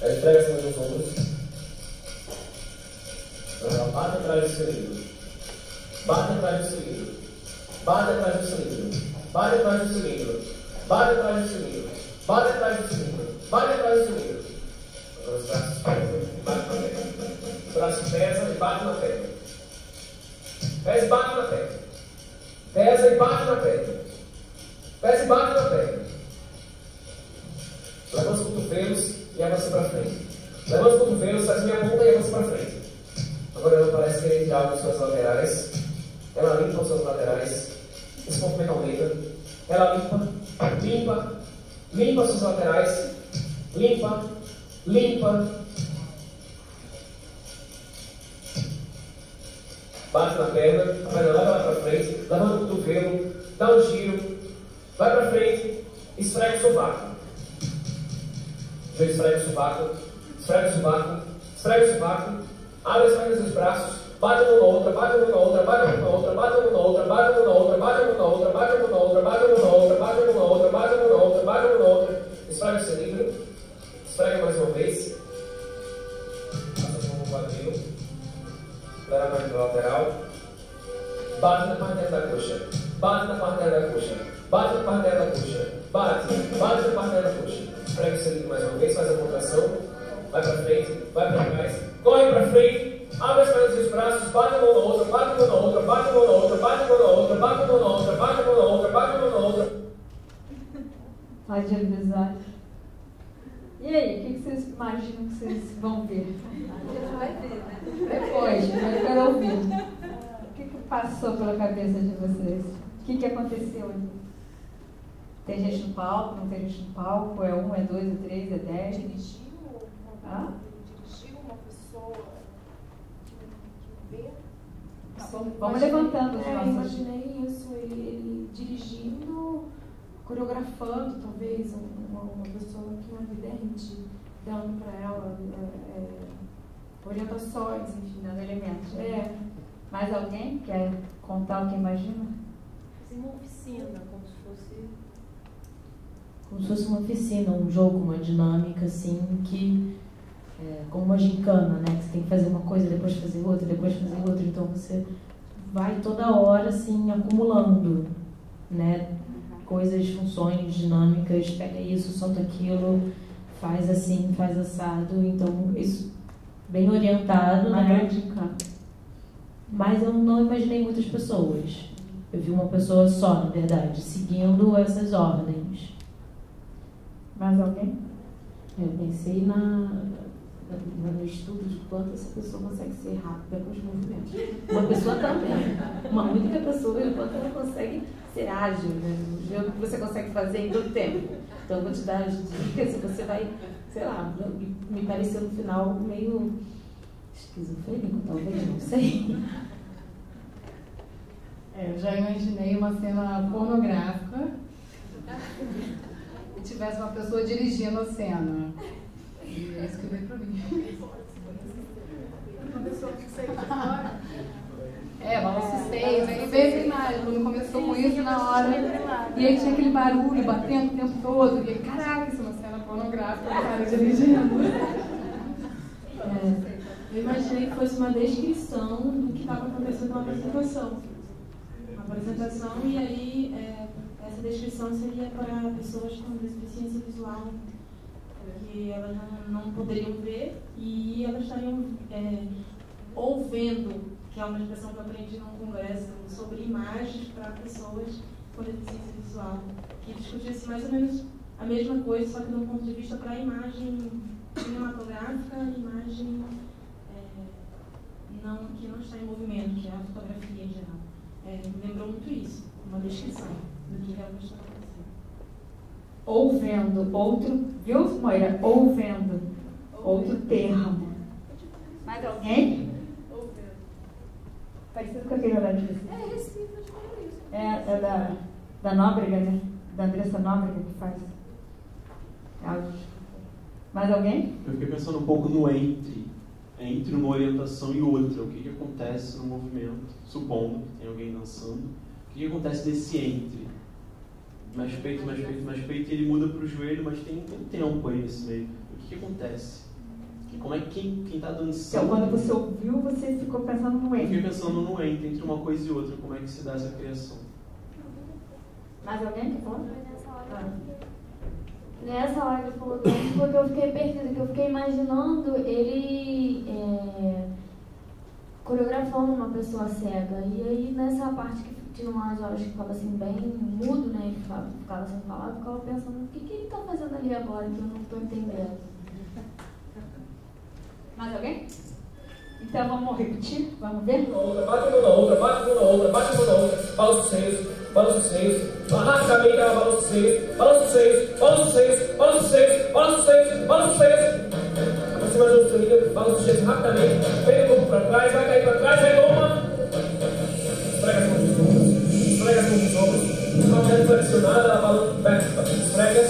esfrega as mãos nos ombros, bate atrás do cilindro, bate atrás do cilindro, bate atrás do cilindro, bate atrás do cilindro, bate atrás do cilindro, bate atrás do cilindro. Bate atrás do cilindro. Agora os braços pesam e bate na perna. Os braços pesam e bate na perna. Pesa e bate na perna. Pesa e bate na perna. Pesa e bate na perna. Levanta os cotovelos e avança para frente. Levanta os cotovelos, faz minha ponta e avança para frente. Agora ela parece querer tirar algo das suas laterais. Ela limpa os seus laterais. Esse movimento aumenta. Ela limpa as suas laterais. Limpa. Bate na perna, leva ela para frente, levanta o cotovelo, dá um giro, vai para frente, esfrega o sovaco. Esfrega o sovaco, esfrega o sovaco, esfrega o sovaco, abre as pernas dos braços, bate uma na outra, bate uma na outra, bate uma na outra, bate uma na outra, bate uma na outra, bate uma na outra, bate uma na outra, bate uma na outra, bate uma na outra, bate uma na outra, bate uma na outra, esfrega o cilindro, esfrega mais uma vez, passa a mão no quadril, leva mais para o lateral, bate na parte da coxa, bate na parte da coxa, bate na parte da coxa, bate na parte da coxa, esfrega o cilindro mais uma vez, faz a contração, vai para frente, vai para trás, corre para frente, abre as pernas dos braços, bate a mão na outra, bate a mão na outra, bate a mão na outra, bate a mão na outra, bate a mão na outra, bate a mão na outra, bate a mão na outra. Pode abrir os olhos. E aí, o que vocês imaginam que vocês vão ver? A gente vai ver, né? Depois, eu quero ouvir. O que passou pela cabeça de vocês? O que aconteceu ali? Tem gente no palco, não tem gente no palco? É 1, é 2, é 3, é 10? Dirigiu uma pessoa que vê? Vamos levantando os Eu nossos... imaginei isso, ele dirigindo, coreografando, talvez, uma pessoa que é vidente, dando para ela orientações, enfim, dando elementos. Mais alguém quer contar o que imagina? Fazer uma oficina, como se fosse uma oficina, um jogo, uma dinâmica, assim, que como uma gincana, né? Que você tem que fazer uma coisa, depois fazer outra, depois fazer outra. Então você vai toda hora, assim, acumulando, né? Coisas, funções, dinâmicas, pega isso, solta aquilo, faz assim, faz assado. Então, isso bem orientado, uma né? grande gincana. Mas eu não imaginei muitas pessoas. Eu vi uma pessoa só, na verdade, seguindo essas ordens. Mais alguém? Eu pensei no estudo de quanto essa pessoa consegue ser rápida com os movimentos. Uma pessoa também. Uma única pessoa, o quanto ela consegue ser ágil, né? O que você consegue fazer em todo tempo. Então, eu vou te dar as dicas e você vai, sei lá, me pareceu no final meio esquizofrênico, talvez, não sei. Eu já imaginei uma cena pornográfica e tivesse uma pessoa dirigindo a cena. E é isso que veio pra mim. Uma pessoa que saiu de fora. Balança os seios, aí veio essa imagem, quando começou com isso na hora. E aí tinha aquele barulho batendo o tempo todo. E aí, caraca, isso é uma cena pornográfica, o cara dirigindo. Eu imaginei que fosse uma descrição do que estava acontecendo na apresentação. Uma apresentação, e aí essa descrição seria para pessoas com deficiência visual, que elas não poderiam ver e elas estariam ouvendo, que é uma expressão que eu aprendi num congresso sobre imagens para pessoas com deficiência visual, que discutisse mais ou menos a mesma coisa, só que de um ponto de vista para a imagem cinematográfica, imagem que não está em movimento, que é a fotografia em geral. Me lembrou muito isso, uma descrição do que realmente está acontecendo. Ou vendo, outro, viu, Moira? Ou vendo, outro termo. Mais alguém? Parecido com aquele horário de vocês. É Recife, acho que é isso. É da Nóbrega, né? Da Andressa Nóbrega que faz áudio. Mais alguém? Eu fiquei pensando um pouco no entre uma orientação e outra. O que acontece no movimento, supondo que tem alguém dançando, o que acontece desse entre? Mais peito, e ele muda para o joelho, mas tem um tempo aí nesse meio. O que acontece? Como é que quem está dançando... Então, quando você ouviu, você ficou pensando no entre. Eu fiquei pensando no entre uma coisa e outra, como é que se dá essa criação. Mais alguém que falou? Nessa hora ele falou tanto porque eu fiquei perdida, que eu fiquei imaginando ele coreografando uma pessoa cega. E aí nessa parte que tinha umas horas que ficava assim bem mudo, né? Ele ficava sem falar, eu ficava pensando, o que ele está fazendo ali agora que eu não estou entendendo. Mais alguém? Então vamos repetir, vamos ver? Bate uma na outra, bate uma na outra, bate uma na outra, balança os seios, rapidamente ela balança os seios, balança os seios, balança os seios, balança os seios, balança os seios, balança os seios. Aproxima do seu balança os seios rapidamente, vem o corpo para trás, vai cair para trás, vai toma. Esfrega as mãos nos ombros, esfrega as mãos nos ombros, uma mulher flexionada, ela balança, esfrega,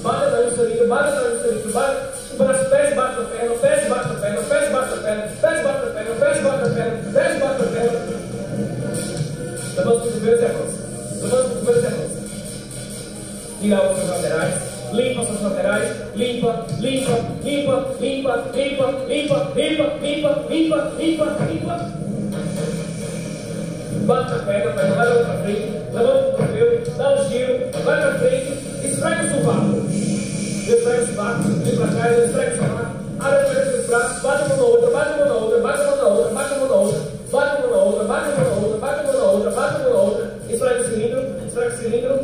bate atrás do seu líquido, bate atrás do seu líquido, bate. O braço, pés bate na perna, pés bate na perna, pés bate na perna, pés bate na perna, pés bate na perna, pés bate na perna. Levanta os cotovelos e avança. Levanta os cotovelos e avança. Vira os seus laterais, limpa os seus laterais, limpa, limpa, limpa, limpa, limpa, limpa, limpa, limpa, limpa, limpa, limpa. Bate na perna, vai lá pra frente, levanta o cotovelo, dá um giro, vai pra frente, esfrega o sovaco. Esfrega o sovaco, vem pra trás, esfrega o sovaco, abre a perna dos braços, bate uma na outra, bate uma na outra, bate uma na outra, bate uma na outra, bate uma na outra, bate uma na outra, bate uma na outra, bate uma na outra, esfrega o cilindro,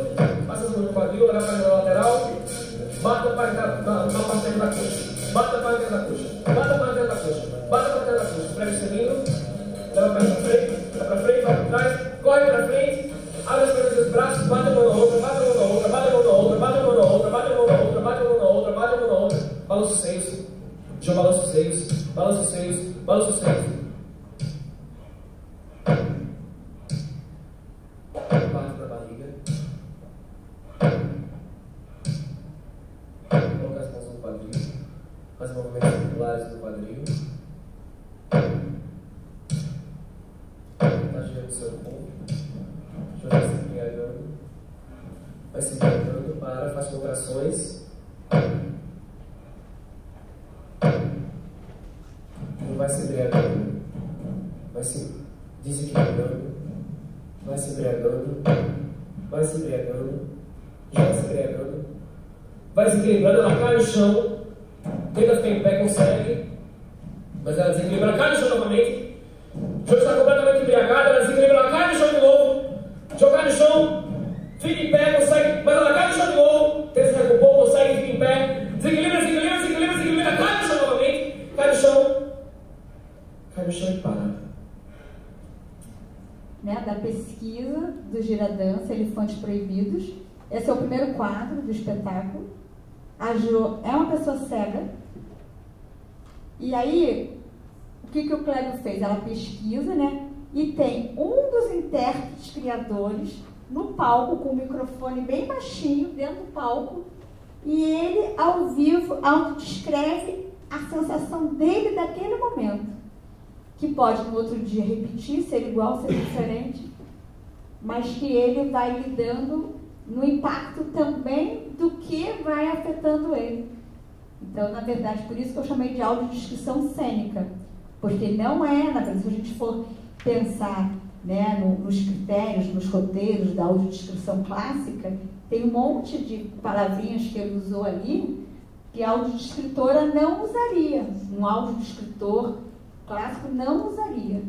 passa as mãos no quadril, leva para a lateral, bate na parte da coxa, bate na parte da coxa, bate na parte da coxa, bate na parte da coxa, esfrega o cilindro, leva para frente, vai para trás, corre para frente, abre as pernas dos braços, bate uma na outra, bate uma na outra, bate uma na outra, bate uma na outra, bate uma na outra, bate uma na outra, bate uma na outra, balança os seios, deixa eu balança os seios, balança os seios, balança os seios. Bate para a barriga. Coloca as mãos no quadril, faz movimentos circulares no quadril. Está girando o seu corpo. Vai se embriagando. Vai se embriagando, para, faz contrações. Não vai se embriagando. Vai se desequilibrando. Vai se embriagando. Vai se embriagando. Vai se embriagando. Vai se equilibrando, ela cai no chão. Tenta ficar em pé, consegue. Mas ela desequilibra, ela cai no chão novamente. Já está completamente embriagada, ela desequilibra, ela cai no chão de novo. Jogar no chão, fica em pé, consegue, mas ela cai no chão de novo. Tenta se recompor, consegue, fica em pé. Desequilibra, desequilibra, desequilibra, desequilibra, cai no chão novamente. Cai no chão e para. Né, da pesquisa do Giradança, Elefantes Proibidos. Esse é o primeiro quadro do espetáculo. A Jo é uma pessoa cega. E aí, o que o Clébio fez? Ela pesquisa, né? E tem um dos intérpretes criadores no palco, com o microfone bem baixinho, dentro do palco, e ele, ao vivo, autodescreve a sensação dele daquele momento, que pode no outro dia repetir, ser igual, ser diferente, mas que ele vai lidando no impacto também do que vai afetando ele. Então, na verdade, por isso que eu chamei de audiodescrição cênica, porque não é, na verdade, se a gente for pensar, né, nos critérios, nos roteiros da audiodescrição clássica, tem um monte de palavrinhas que ele usou ali que a audiodescritora não usaria, um audiodescritor clássico não usaria.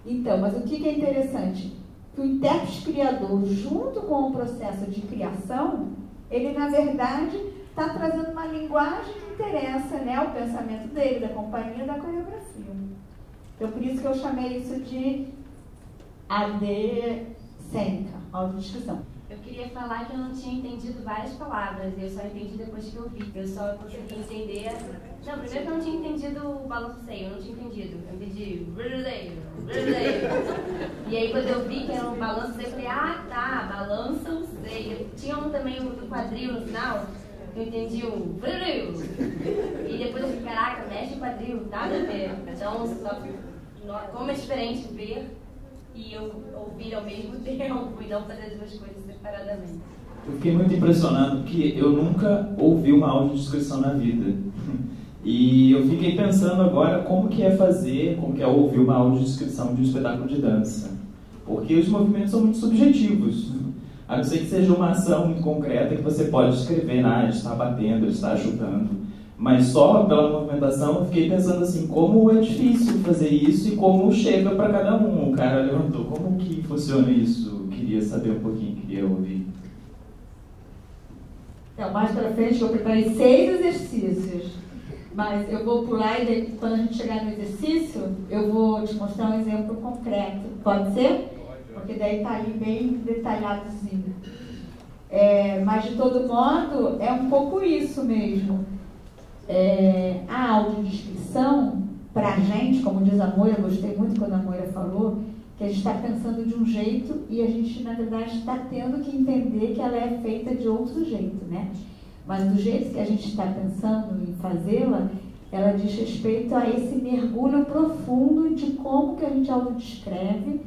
Então, mas o que é interessante? Que o intérprete criador, junto com o processo de criação, ele, na verdade, está trazendo uma linguagem que interessa, né, ao pensamento dele, da companhia, da coreografia. Então, por isso que eu chamei isso de AD cênica, audiodescrição. Eu queria falar que eu não tinha entendido várias palavras, eu só entendi depois que eu vi. Eu só consegui entender... Não, primeiro que eu não tinha entendido o balanço seio, eu não tinha entendido. Eu entendi... E aí quando eu vi que era um balanço seio, eu falei, ah, tá, balança o seio. Tinha um também do quadril no final, eu entendi o... E depois eu falei, caraca, mexe o quadril, nada a ver. Então, só como é diferente ver e eu ouvir ao mesmo tempo e não fazer as duas coisas separadamente. Eu fiquei muito impressionado porque eu nunca ouvi uma audiodescrição na vida. E eu fiquei pensando agora como que é fazer, como que é ouvir uma audiodescrição de um espetáculo de dança. Porque os movimentos são muito subjetivos. A não ser que seja uma ação muito concreta que você pode escrever, ele está batendo, ele está chutando. Mas só pela movimentação eu fiquei pensando assim, como é difícil fazer isso e como chega para cada um. O cara levantou, como que funciona isso? Eu queria saber um pouquinho, queria ouvir. Então, mais para frente eu preparei 6 exercícios, mas eu vou pular e quando a gente chegar no exercício, eu vou te mostrar um exemplo concreto. Pode ser? Porque daí está ali bem detalhadozinho. Mas de todo modo, é um pouco isso mesmo. A audiodescrição, para a gente, como diz a Moira, gostei muito quando a Moira falou, que a gente está pensando de um jeito e a gente, na verdade, está tendo que entender que ela é feita de outro jeito, né? Mas do jeito que a gente está pensando em fazê-la, ela diz respeito a esse mergulho profundo de como que a gente autodescreve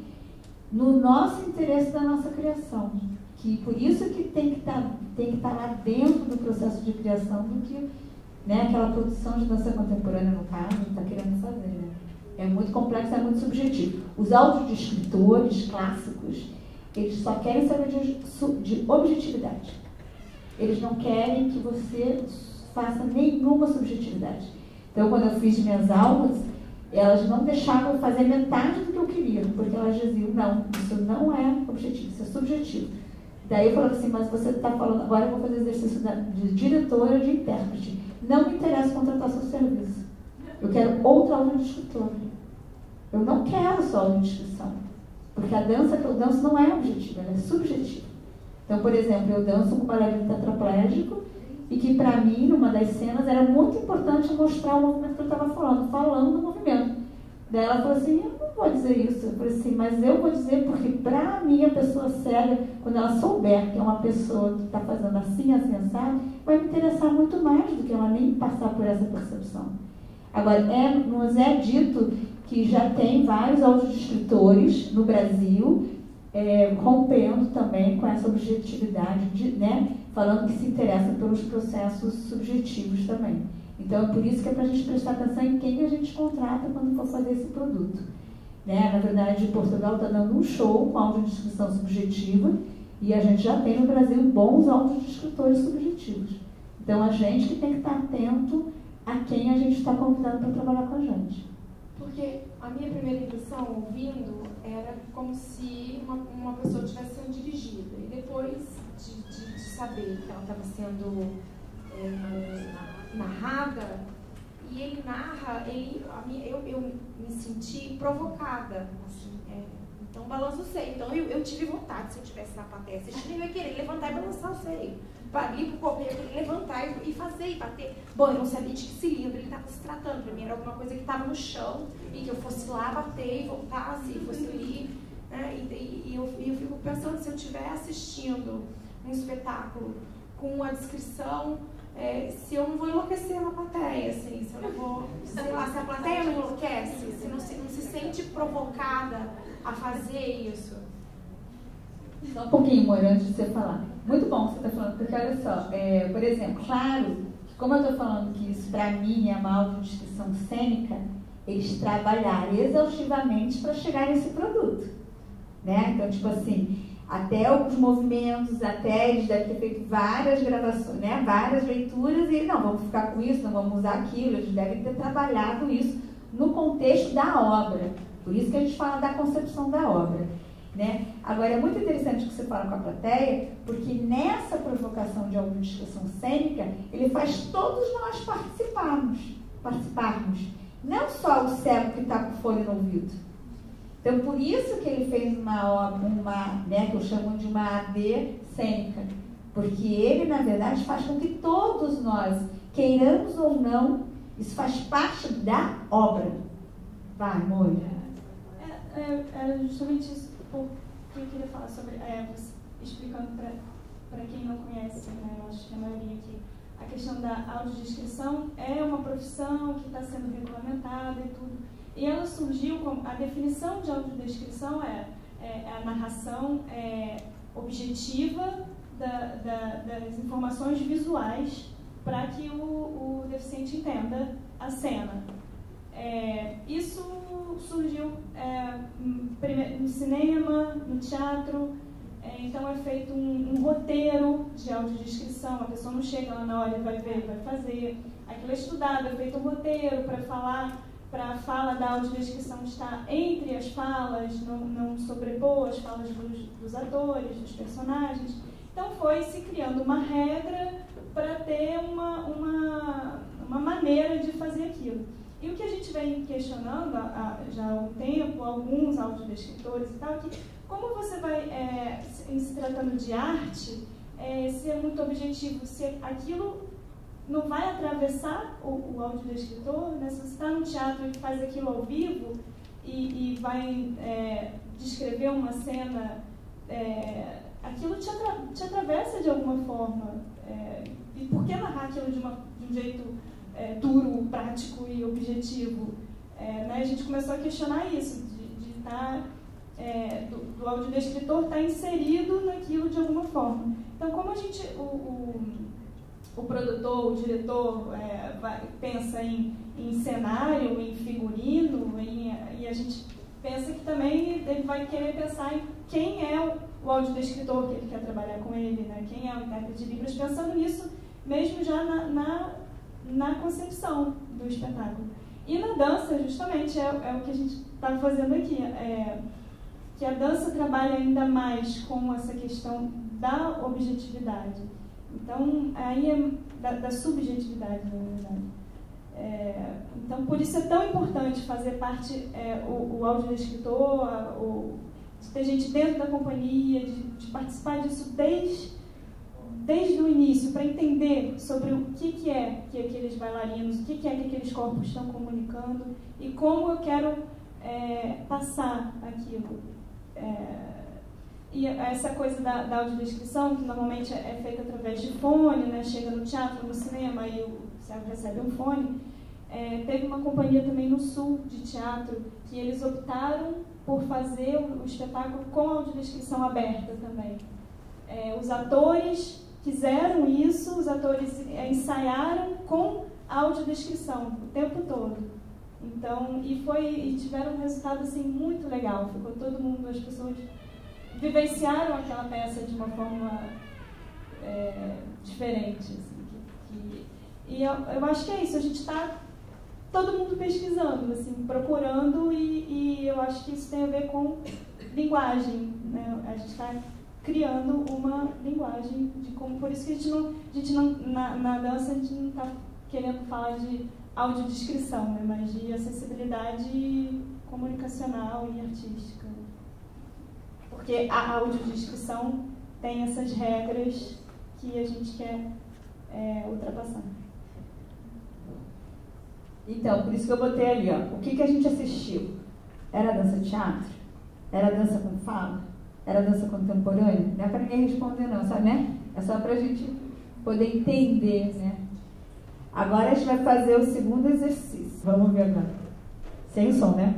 no nosso interesse da nossa criação. Que por isso que tem que estar lá dentro do processo de criação do que, né, aquela produção de dança contemporânea, no caso, está querendo fazer, né? É muito complexo, é muito subjetivo. Os audiodescritores clássicos, eles só querem saber de objetividade. Eles não querem que você faça nenhuma subjetividade. Então, quando eu fiz minhas aulas, elas não deixavam eu fazer metade do que eu queria, porque elas diziam, não, isso não é objetivo, isso é subjetivo. Daí eu falava assim, mas você está falando, agora eu vou fazer exercício de diretora, de intérprete. Não me interessa contratar seu serviço. Eu quero outra audiodescritora. Eu não quero só audiodescrição. Porque a dança que eu danço não é objetiva, ela é subjetiva. Então, por exemplo, eu danço com um bailarino tetraplégico e que, para mim, numa das cenas, era muito importante mostrar o movimento que eu estava falando do movimento. Daí ela falou assim, eu não vou dizer isso. Eu falei assim, mas eu vou dizer porque, para mim, a pessoa cega, quando ela souber que é uma pessoa que está fazendo assim, assado, vai me interessar muito mais do que ela nem passar por essa percepção. Agora, nos é dito que já tem vários audiodescritores no Brasil rompendo também com essa objetividade, né, falando que se interessa pelos processos subjetivos também. Então, é por isso que é para a gente prestar atenção em quem a gente contrata quando for fazer esse produto. Né? Na verdade, Portugal está dando um show com audiodescrição subjetiva e a gente já tem no Brasil bons audiodescritores subjetivos. Então, a gente que tem que estar atento a quem a gente está convidando para trabalhar com a gente. Porque a minha primeira impressão, ouvindo, era como se uma pessoa estivesse sendo dirigida. E depois de saber que ela estava sendo narrada, e ele narra, eu me senti provocada. Assim, então, balança o seio. Então, eu tive vontade, se eu estivesse na plateia assistindo, eu ia querer levantar e balançar o seio. ali pro povo, ele levantar e fazer, e bater. Bom, eu não sabia de que cilindro ele estava se tratando. Para mim era alguma coisa que estava no chão e que eu fosse lá bater e voltasse, e fosse ali. Né? E eu fico pensando, se eu estiver assistindo um espetáculo com a descrição, se eu não vou enlouquecer na plateia, assim, se eu não vou, sei lá, se a plateia não enlouquece, se não se sente provocada a fazer isso. Só um pouquinho, Moira, antes de você falar. Muito bom que você está falando, porque olha só, por exemplo, claro, como eu estou falando que isso para mim é uma audiodescrição cênica, eles trabalharam exaustivamente para chegar nesse produto. Né? Então, tipo assim, até os movimentos, até eles devem ter feito várias gravações, né? Várias leituras, e não, vamos ficar com isso, não vamos usar aquilo, eles devem ter trabalhado isso no contexto da obra. Por isso que a gente fala da concepção da obra. Né? Agora, é muito interessante o que você fala com a plateia, porque nessa provocação de audiodescrição cênica, ele faz todos nós participarmos. Não só o cego que está com fone no ouvido. Então, por isso que ele fez uma né, que eu chamo de uma AD cênica. Porque ele, na verdade, faz com que todos nós, queiramos ou não, isso faz parte da obra. Vai, Moira. É justamente isso que eu queria falar sobre, explicando para quem não conhece, né, eu acho que a maioria aqui, a questão da audiodescrição é uma profissão que está sendo regulamentada e tudo. E ela surgiu como a definição de audiodescrição é a narração objetiva das informações visuais para que o deficiente entenda a cena. Isso surgiu no cinema, no teatro. Então é feito um roteiro de audiodescrição, a pessoa não chega lá na hora e vai ver, vai fazer. Aquilo é estudado, é feito um roteiro para a fala da audiodescrição estar entre as falas, não sobrepor as falas dos atores, dos personagens. Então foi se criando uma regra para ter uma maneira de fazer aquilo. E o que a gente vem questionando já há um tempo, alguns audiodescritores e tal, que como você vai, em se tratando de arte, ser muito objetivo, se aquilo não vai atravessar o audiodescritor, né? Se você está no teatro e faz aquilo ao vivo e vai descrever uma cena, aquilo te atravessa de alguma forma. E por que narrar aquilo de um jeito duro, prático e objetivo? Né? A gente começou a questionar isso, de estar... do audiodescritor estar inserido naquilo de alguma forma. Então, como a gente, o produtor, o diretor pensa em cenário, em figurino, e a gente pensa que também ele vai querer pensar em quem é o audiodescritor que ele quer trabalhar com ele, né? Quem é o intérprete de Libras, pensando nisso mesmo já na concepção do espetáculo. E na dança, justamente, é o que a gente está fazendo aqui. Que a dança trabalha ainda mais com essa questão da objetividade. Então, aí da subjetividade, na verdade. Então, por isso é tão importante fazer parte, o audiodescritor, de ter gente dentro da companhia, de participar disso desde o início, para entender sobre o que é que aqueles bailarinos, o que é que aqueles corpos estão comunicando e como eu quero passar aquilo. E essa coisa da audiodescrição, que normalmente é feita através de fone, né? Chega no teatro, no cinema e o cego recebe um fone. Teve uma companhia também no Sul de teatro que eles optaram por fazer o espetáculo com audiodescrição aberta também. Os atores fizeram isso, os atores ensaiaram com audiodescrição o tempo todo. Então, e tiveram um resultado assim, muito legal. Ficou todo mundo, as pessoas vivenciaram aquela peça de uma forma diferente. Assim, e eu acho que é isso, a gente está todo mundo pesquisando, assim, procurando, e eu acho que isso tem a ver com linguagem, né? A gente está criando uma linguagem de como, por isso que a gente não na dança a gente não está querendo falar de audiodescrição, né? Mas de acessibilidade comunicacional e artística. Porque a audiodescrição tem essas regras que a gente quer ultrapassar. Então, por isso que eu botei ali, ó, o que a gente assistiu? Era dança-teatro? Era dança com fala? Era dança contemporânea? Não é para ninguém responder não, sabe, né? É só para a gente poder entender, né? Agora a gente vai fazer o segundo exercício. Vamos ver agora. Sem o som, né?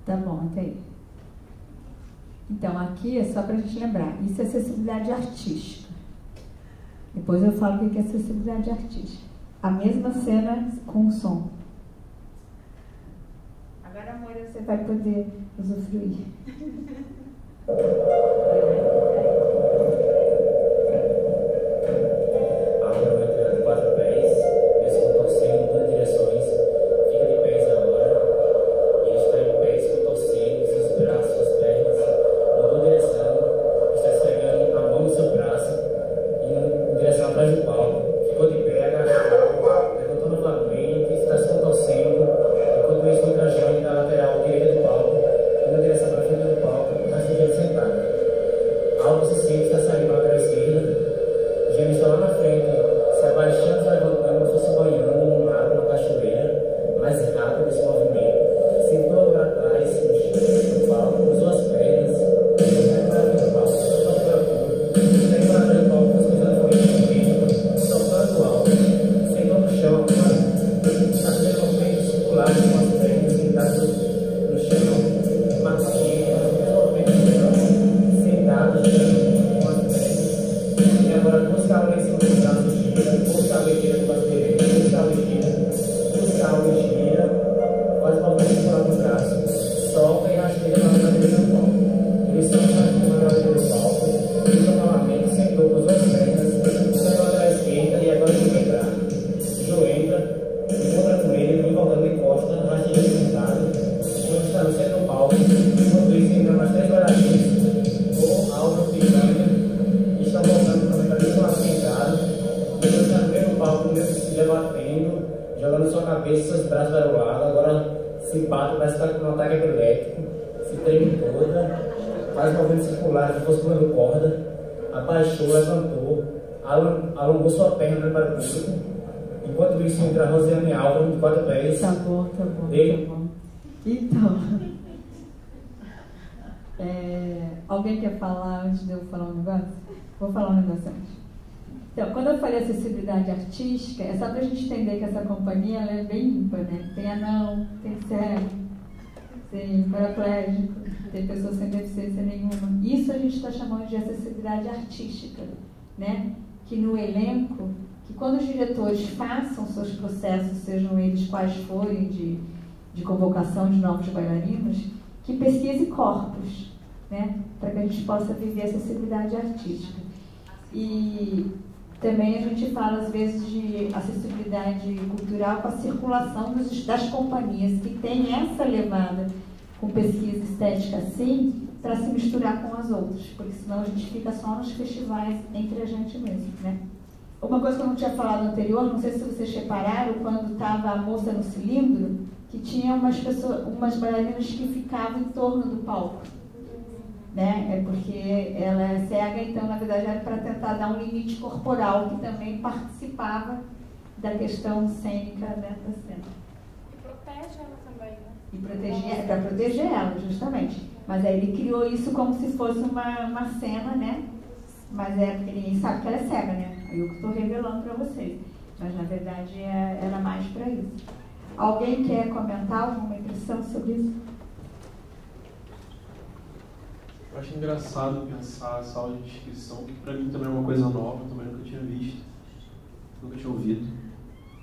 Tá bom, até aí. Então, aqui é só para a gente lembrar. Isso é acessibilidade artística. Depois eu falo o que é acessibilidade artística. A mesma cena com som. Agora, amor, você vai poder usufruir. Alongou sua perna para o público. Enquanto isso, entra a Rosiane Álvaro, de 4 pés. Tá bom. Então, alguém quer falar antes de eu falar um negócio? Vou falar um negócio antes. Então, quando eu falei acessibilidade artística, é só para a gente entender que essa companhia ela é bem ímpar, né? Tem anão, tem cego, tem paraplégico, tem pessoas sem deficiência nenhuma. Isso a gente está chamando de acessibilidade artística, né? Que no elenco, que quando os diretores façam seus processos, sejam eles quais forem de convocação de novos bailarinos, que pesquise corpos, né? Para que a gente possa viver essa acessibilidade artística. E também a gente fala, às vezes, de acessibilidade cultural com a circulação das companhias que tem essa levada com pesquisa estética assim, para se misturar com as outras, porque senão a gente fica só nos festivais entre a gente mesmo, né? Uma coisa que eu não tinha falado anterior, não sei se vocês repararam, quando estava a moça no cilindro, que tinha umas bailarinas que ficavam em torno do palco, né? É porque ela é cega, então na verdade era para tentar dar um limite corporal, que também participava da questão cênica dessa cena. E protege ela também, né? E para proteger ela, justamente. Mas aí ele criou isso como se fosse uma cena, né? Mas é porque ninguém sabe que ela é cega, né? Aí eu que estou revelando para vocês. Mas na verdade era mais para isso. Alguém quer comentar alguma impressão sobre isso? Eu acho engraçado pensar essa aula de descrição, que para mim também é uma coisa nova, também nunca tinha visto, nunca tinha ouvido.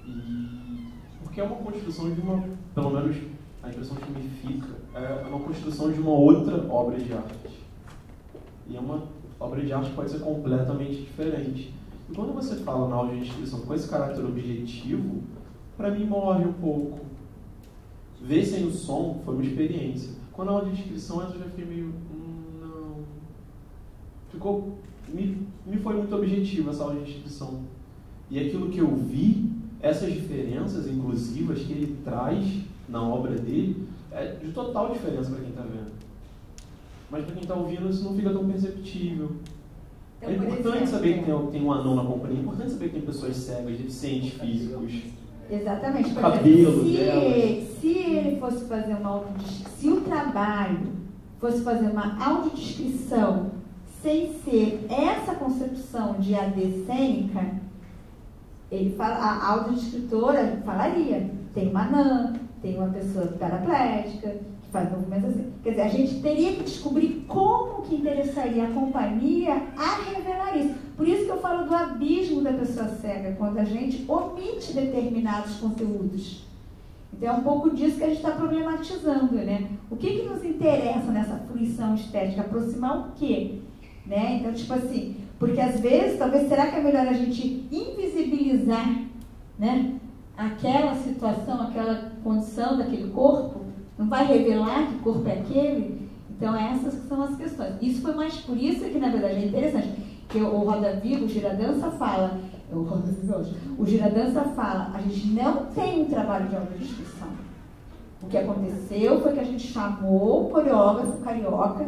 E porque é uma construção de uma, pelo menos a impressão que me fica, é uma construção de uma outra obra de arte. E é uma obra de arte que pode ser completamente diferente. E quando você fala na aula de descrição com esse caráter objetivo, para mim morre um pouco. Ver sem o som foi uma experiência. Quando a aula de descrição eu já fiquei meio... não... Me foi muito objetivo essa aula de descrição. E aquilo que eu vi, essas diferenças inclusivas que ele traz na obra dele, é de total diferença para quem está vendo. Mas para quem está ouvindo, isso não fica tão perceptível. Então, é importante saber que tem um anão na companhia, é importante saber que tem pessoas cegas, deficientes físicos. Exatamente. Por Cabelo exemplo, se ele fosse fazer uma audiodescrição, se o trabalho fosse fazer uma audiodescrição sem ser essa concepção de AD cênica, a audiodescritora falaria, tem uma anã, tem uma pessoa paraplégica, que faz movimentos assim. Quer dizer, a gente teria que descobrir como que interessaria a companhia a revelar isso. Por isso que eu falo do abismo da pessoa cega, quando a gente omite determinados conteúdos. Então é um pouco disso que a gente está problematizando, né? O que nos interessa nessa fruição estética? Aproximar o quê? Né? Então, tipo assim, porque às vezes, talvez, será que é melhor a gente invisibilizar, né, aquela situação, aquela condição daquele corpo? Não vai revelar que corpo é aquele? Então, essas que são as questões. Isso foi mais por isso que, na verdade, é interessante. Que o Roda Viva, o Giradança fala, o Giradança fala, a gente não tem um trabalho de audiodescrição. O que aconteceu foi que a gente chamou o coreógrafo carioca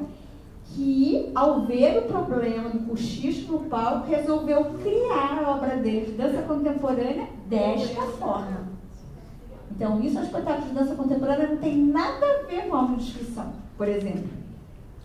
que, ao ver o problema do cochicho no palco, resolveu criar a obra dele de dança contemporânea desta forma. Então, isso, os espetáculos de dança contemporânea não tem nada a ver com a audiodescrição, por exemplo.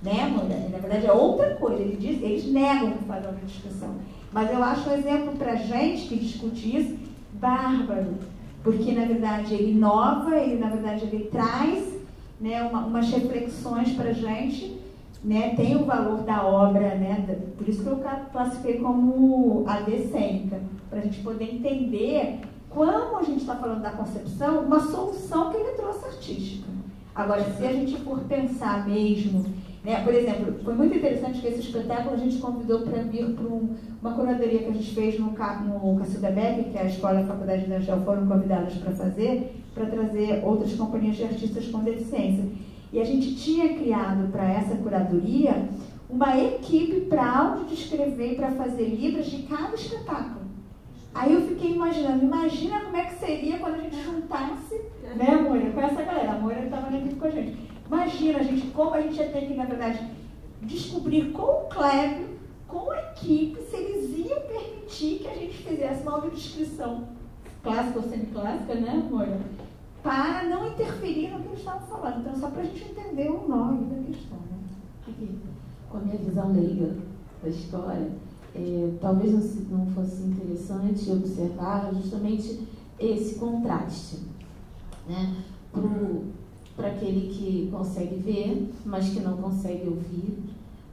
Né, mulher? Na verdade, é outra coisa. Eles negam que fazem audiodescrição. Mas eu acho um exemplo para a gente que discute isso bárbaro. Porque, na verdade, ele inova, na verdade, ele traz, né, umas reflexões para a gente. Né, tem o valor da obra, né, por isso que eu classifiquei como AD cênica, para a gente poder entender como a gente está falando da concepção, uma solução que ele trouxe artística. Agora, se a gente for pensar mesmo, né, por exemplo, foi muito interessante que esse espetáculo a gente convidou para vir para uma curadoria que a gente fez no Cacilda Beck, que é a Escola e a Faculdade de Angel foram convidadas para fazer, para trazer outras companhias de artistas com deficiência. E a gente tinha criado para essa curadoria uma equipe para audiodescrever e para fazer libras de cada espetáculo. Aí eu fiquei imaginando, imagina como é que seria quando a gente juntasse, né, Moira, com essa galera. A Moira estava na equipe com a gente. Imagina, como a gente ia ter que, na verdade, descobrir com o Clébio, com a equipe, se eles iam permitir que a gente fizesse uma audiodescrição clássica ou semiclássica, né, Moira? Para não interferir no que eles estavam falando. Então, só para a gente entender o nome da questão. Né? Com a minha visão leiga da história, talvez não fosse interessante observar justamente esse contraste, né? Para aquele que consegue ver, mas que não consegue ouvir,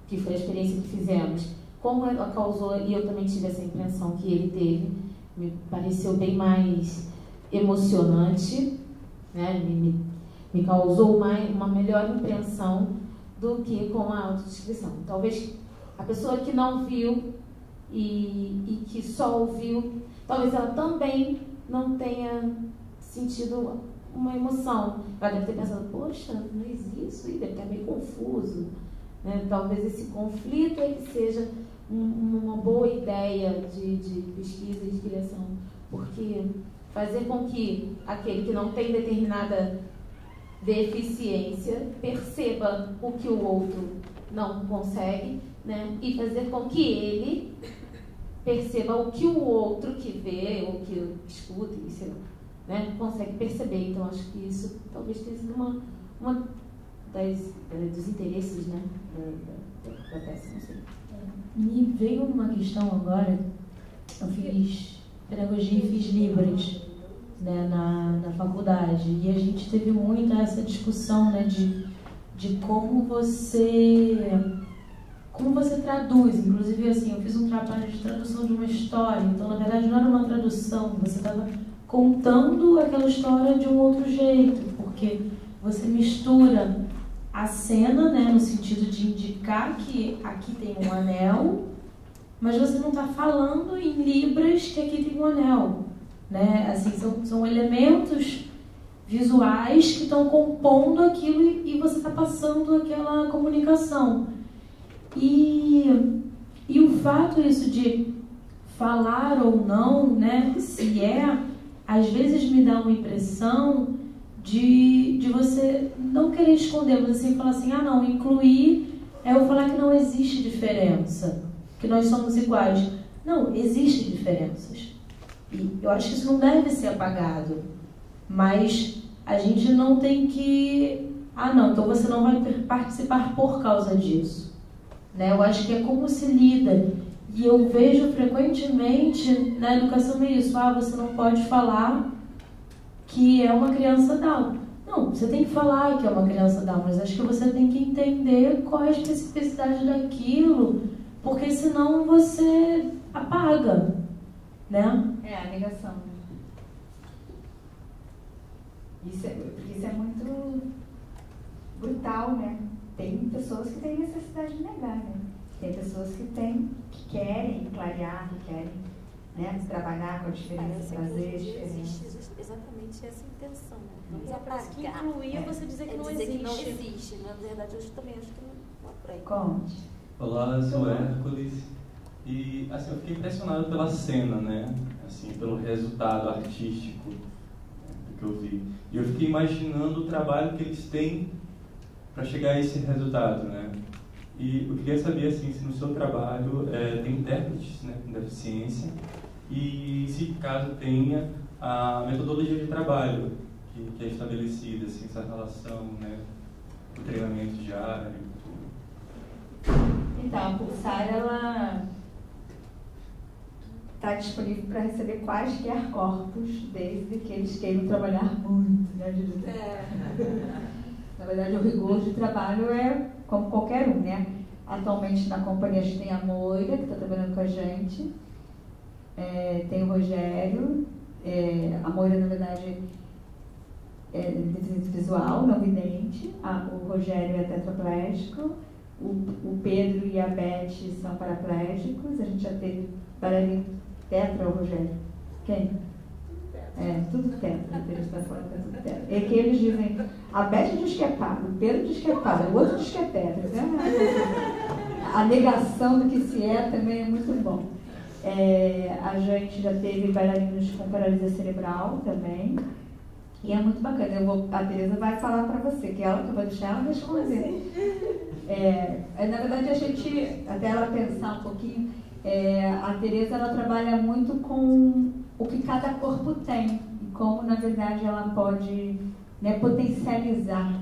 que foi a experiência que fizemos. Como ela causou, e eu também tive essa impressão que ele teve, me pareceu bem mais emocionante, né? Me causou uma melhor impressão do que com a autodescrição. Talvez a pessoa que não viu e que só ouviu, talvez ela também não tenha sentido uma emoção. Ela deve ter pensado, poxa, não existe isso, e deve estar meio confuso, né? Talvez esse conflito é que seja uma boa ideia de pesquisa e de criação, porque fazer com que aquele que não tem determinada deficiência perceba o que o outro não consegue, né? E fazer com que ele perceba o que o outro que vê ou que escuta, sei lá, né, consegue perceber. Então acho que isso talvez tenha sido uma dos interesses, né, da peça, não sei. Me veio uma questão agora. Eu fiz pedagogia e fiz Libras, né, na faculdade, e a gente teve muito essa discussão, né, de como você traduz. Inclusive, assim, eu fiz um trabalho de tradução de uma história, então na verdade não era uma tradução, você estava contando aquela história de um outro jeito, porque você mistura a cena, né, no sentido de indicar que aqui tem um anel, mas você não está falando em libras que aqui tem um anel, né? Assim, são elementos visuais que estão compondo aquilo e você está passando aquela comunicação. E o fato isso de falar ou não, né, se às vezes me dá uma impressão de você não querer esconder, mas assim, falar assim, não, incluir é eu falar que não existe diferença, que nós somos iguais. Não, existem diferenças. E eu acho que isso não deve ser apagado, mas a gente não tem que... não, então você não vai participar por causa disso. Né? Eu acho que é como se lida. E eu vejo frequentemente na educação meio isso, você não pode falar que é uma criança Down. Não, você tem que falar que é uma criança Down, mas acho que você tem que entender qual é a especificidade daquilo, porque senão você apaga, né? A negação. Isso é muito brutal, né? Tem pessoas que têm necessidade de negar, né? Tem pessoas que querem clarear, que querem, né, trabalhar com a diferença, trazer a diferença. Existe exatamente essa intenção, né? Vamos apagar. Que incluir você dizer que não dizer existe. Que não existe. Na verdade, eu também acho que não é por aí. Conte. Olá, eu sou Hércules. E, assim, eu fiquei impressionado pela cena, né? Assim, pelo resultado artístico que eu vi. E eu fiquei imaginando o trabalho que eles têm para chegar a esse resultado, né? E eu queria saber, assim, se no seu trabalho tem intérpretes, né, com deficiência, e se caso tenha a metodologia de trabalho que é estabelecida, assim, essa relação, né, o treinamento diário e tudo. Então, a Pulsar, ela está disponível para receber quaisquer corpos, desde que eles queiram trabalhar muito, né? Na verdade, o rigor de trabalho é como qualquer um, né? Atualmente na companhia a gente tem a Moira, que está trabalhando com a gente, tem o Rogério, a Moira, na verdade, é deficiente visual, não vidente, o Rogério é tetraplégico, o Pedro e a Beth são paraplégicos, a gente já teve bailarino tetra, o Rogério. Quem? Tudo tetra, eles estão falando que é tudo tetra. É que eles dizem, a Beth diz que é para, o Pedro diz que é para, o outro diz que é tetra. A negação do que se é também é muito bom. A gente já teve bailarinos com paralisia cerebral também, e é muito bacana. A Tereza vai falar para você, que ela que vai deixar ela responder. Na verdade, a gente, até ela pensar um pouquinho, a Tereza ela trabalha muito com o que cada corpo tem e como, na verdade, ela pode, né, potencializar,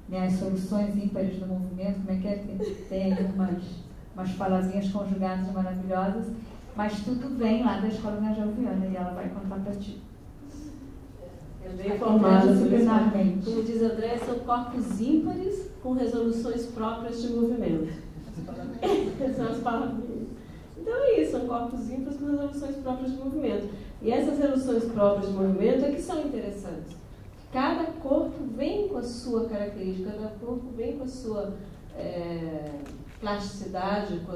né, as soluções ímpares do movimento. Como é que é? Tem umas palavrinhas conjugadas maravilhosas, mas tudo vem lá da Escola Najoviana e ela vai contar para ti. É bem formada, como diz a André, são corpos ímpares com resoluções próprias de movimento. São as palavrinhas. Então é isso, são corpos ímpares com resoluções próprias de movimento. E essas resoluções próprias de movimento é que são interessantes. Cada corpo vem com a sua característica, cada corpo vem com a sua plasticidade, com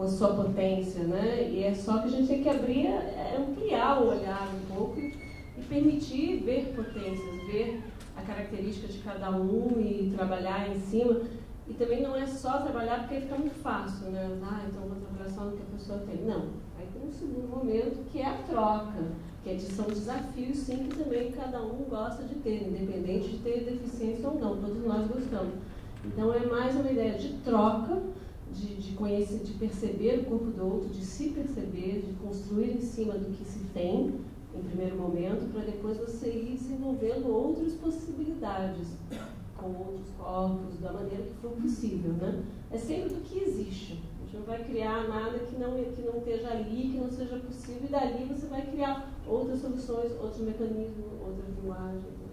a sua potência, né? E é só que a gente tem que ampliar o olhar um pouco e permitir ver potências, ver a característica de cada um e trabalhar em cima. E também não é só trabalhar porque fica muito fácil, né? Então vou trabalhar só no que a pessoa tem. Não. Aí tem um segundo momento que é a troca, são desafios, sim, que também cada um gosta de ter, independente de ter deficiência ou não, todos nós gostamos. Então é mais uma ideia de troca, de conhecer, de perceber o corpo do outro, de se perceber, de construir em cima do que se tem, em primeiro momento, para depois você ir desenvolvendo outras possibilidades com outros corpos, da maneira que for possível, né? É sempre do que existe. A gente não vai criar nada que não esteja ali, que não seja possível, e dali você vai criar outras soluções, outros mecanismos, outras linguagens. Né?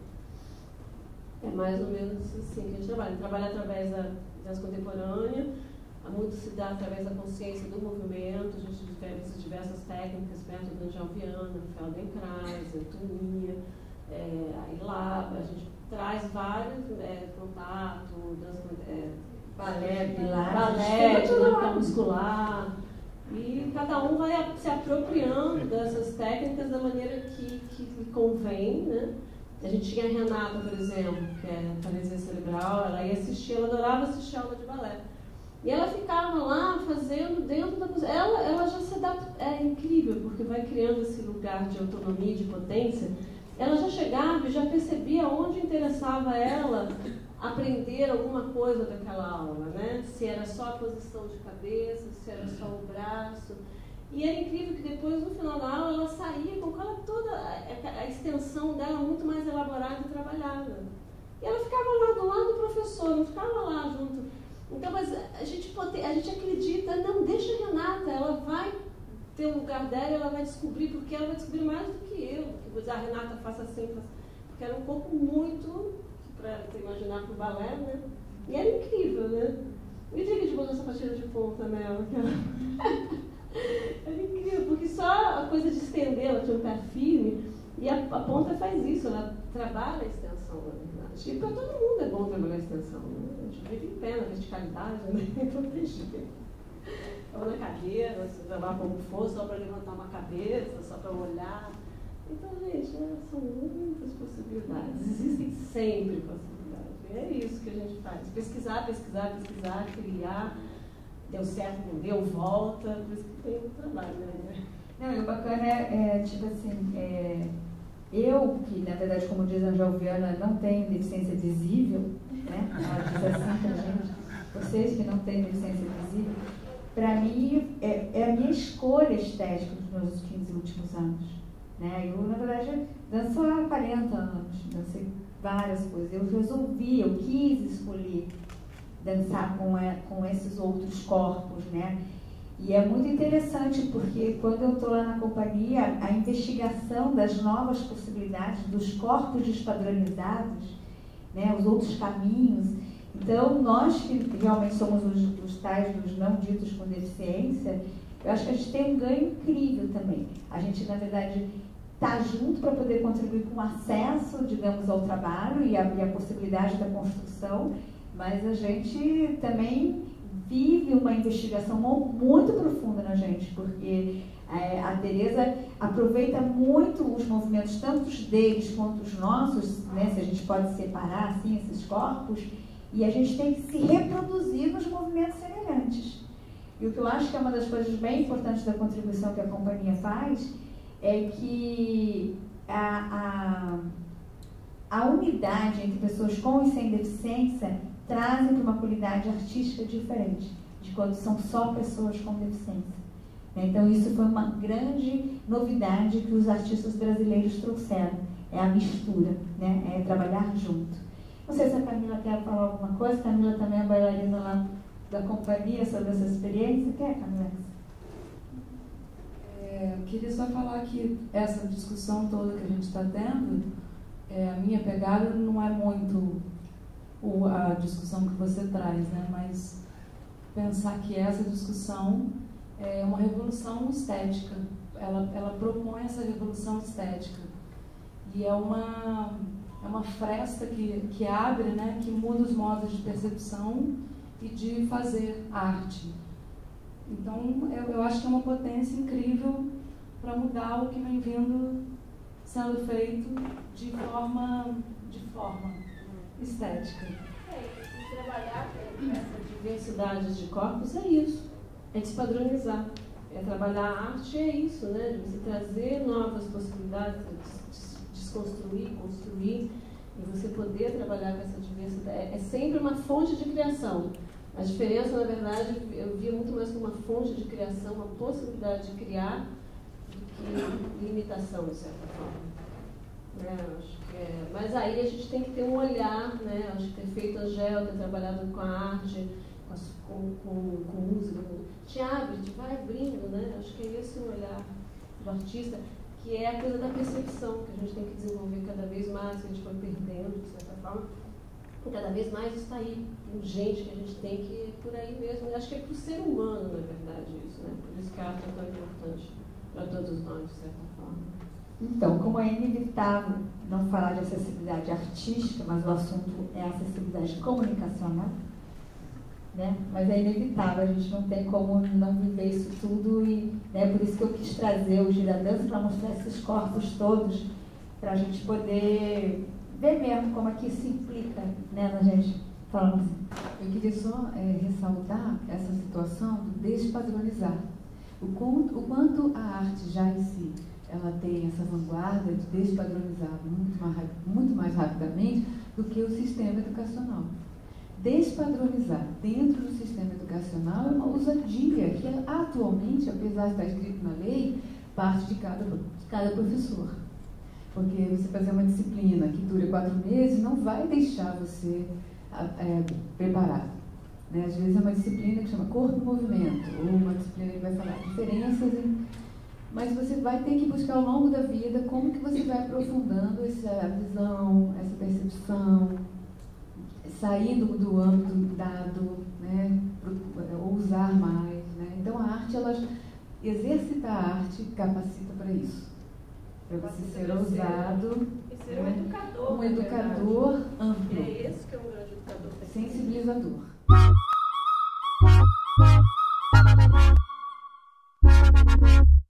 É mais ou menos assim que a gente trabalha. Trabalha através da dança contemporânea, muito se dá através da consciência do movimento, a gente utiliza diversas técnicas, método de Viana, Feldenkrais, Etonia, a Ilaba, a gente traz vários, contato, dança, balé, dinâmica muscular, e cada um vai se apropriando dessas técnicas da maneira que convém, né? A gente tinha a Renata, por exemplo, que é paralisia cerebral, ela ia assistir, ela adorava assistir aula de balé. E ela ficava lá fazendo dentro da cozinha. Ela já se adapta, é incrível, porque vai criando esse lugar de autonomia, de potência. Ela já chegava e já percebia onde interessava ela aprender alguma coisa daquela aula, né? Se era só a posição de cabeça, se era só o braço. E era incrível que depois, no final da aula, ela saía com toda a extensão dela muito mais elaborada e trabalhada. E ela ficava lá do lado do professor, não ficava lá junto. Então, mas a gente acredita, não, deixa a Renata, ela vai ter um lugar dela, ela vai descobrir, porque ela vai descobrir mais do que eu. Que a Renata faça assim, porque era um pouco muito, para você imaginar, para o balé, né? E era incrível, né? E o dia que a gente botou essa sapatilha de ponta nela, era incrível, porque só a coisa de estender, ela tinha um pé firme, e a ponta faz isso, ela trabalha a extensão, na verdade. E para todo mundo é bom trabalhar a extensão, né? A gente vive em pé na verticalidade, né? Então tem jeito. Ou na cadeira, se trabalhar como for, só para levantar uma cabeça, só para olhar. Então, gente, são muitas possibilidades. Existem sempre possibilidades. E é isso que a gente faz. Pesquisar, criar. Deu certo, não deu, volta. Por isso que tem um trabalho, né? Não, e o bacana tipo assim, eu, que na verdade, como diz a Angel Viana, não tenho deficiência visível, né? Ela diz assim pra gente, vocês que não têm deficiência visível, para mim, é a minha escolha estética dos meus 15 últimos anos. Né? Eu, na verdade, danço há 40 anos, dancei várias coisas. Eu quis escolher dançar com esses outros corpos, né? E é muito interessante, porque quando eu estou lá na companhia, a investigação das novas possibilidades, dos corpos despadronizados, né? Os outros caminhos. Então, nós que realmente somos os tais dos não ditos com deficiência, eu acho que a gente tem um ganho incrível também. A gente, na verdade, está junto para poder contribuir com o acesso, digamos, ao trabalho e a possibilidade da construção, mas a gente também vive uma investigação muito profunda na gente, porque a Tereza aproveita muito os movimentos, tanto os deles quanto os nossos, né, se a gente pode separar assim, esses corpos, e a gente tem que se reproduzir nos movimentos semelhantes. E o que eu acho que é uma das coisas bem importantes da contribuição que a companhia faz é que a unidade entre pessoas com e sem deficiência trazem para uma qualidade artística diferente de quando são só pessoas com deficiência. Então isso foi uma grande novidade que os artistas brasileiros trouxeram, é a mistura, né? É trabalhar junto. Não sei se a Camila quer falar alguma coisa, a Camila também é bailarina lá da companhia sobre essa experiência. Quer, Camila? Eu queria só falar que essa discussão toda que a gente está tendo, a minha pegada não é muito a discussão que você traz, né? Mas pensar que essa discussão é uma revolução estética. Ela propõe essa revolução estética. E é uma fresta que abre, né? Que muda os modos de percepção e de fazer arte. Então, eu acho que é uma potência incrível para mudar o que vem sendo feito de forma estética. E trabalhar essa diversidade de corpos é isso, é despadronizar. É trabalhar a arte é isso, né? De você trazer novas possibilidades, desconstruir, construir, e você poder trabalhar com essa diversidade. É sempre uma fonte de criação. A diferença, na verdade, eu via muito mais como uma fonte de criação, uma possibilidade de criar, do que limitação, de certa forma. Acho que mas aí a gente tem que ter um olhar, né? Acho que ter feito a Angel, ter trabalhado com a arte, com música, te abre, te vai abrindo, né? Acho que é esse o olhar do artista, que é a coisa da percepção, que a gente tem que desenvolver cada vez mais, que a gente foi perdendo, de certa forma, e cada vez mais está aí, urgente, que a gente tem que ir por aí mesmo. Eu acho que é para o ser humano, na verdade, isso, né? Por isso que a arte é tão importante para todos nós, de certa forma. Então, como é inevitável não falar de acessibilidade artística, mas o assunto é acessibilidade comunicacional, né? Mas é inevitável, a gente não tem como não viver isso tudo e, né, por isso que eu quis trazer o Giradança para mostrar esses corpos todos, para a gente poder ver mesmo como é que isso implica, né, na gente falando assim. Eu queria só ressaltar essa situação do despadronizar. O quanto a arte já em si ela tem essa vanguarda de despadronizar muito mais rapidamente do que o sistema educacional. Despadronizar dentro do sistema educacional é uma ousadia que atualmente, apesar de estar escrito na lei, parte de cada professor. Porque você fazer uma disciplina que dure 4 meses não vai deixar você preparado. Né? Às vezes é uma disciplina que chama Corpo e Movimento, ou uma disciplina que vai falar diferenças mas você vai ter que buscar ao longo da vida como que você vai aprofundando essa visão, essa percepção, saindo do âmbito do dado, né, ousar mais. Né? Então a arte, exercitar a arte capacita para isso. Para você ser ousado. E ser um educador. Um educador amplo. É esse que é um grande educador. Sensibilizador.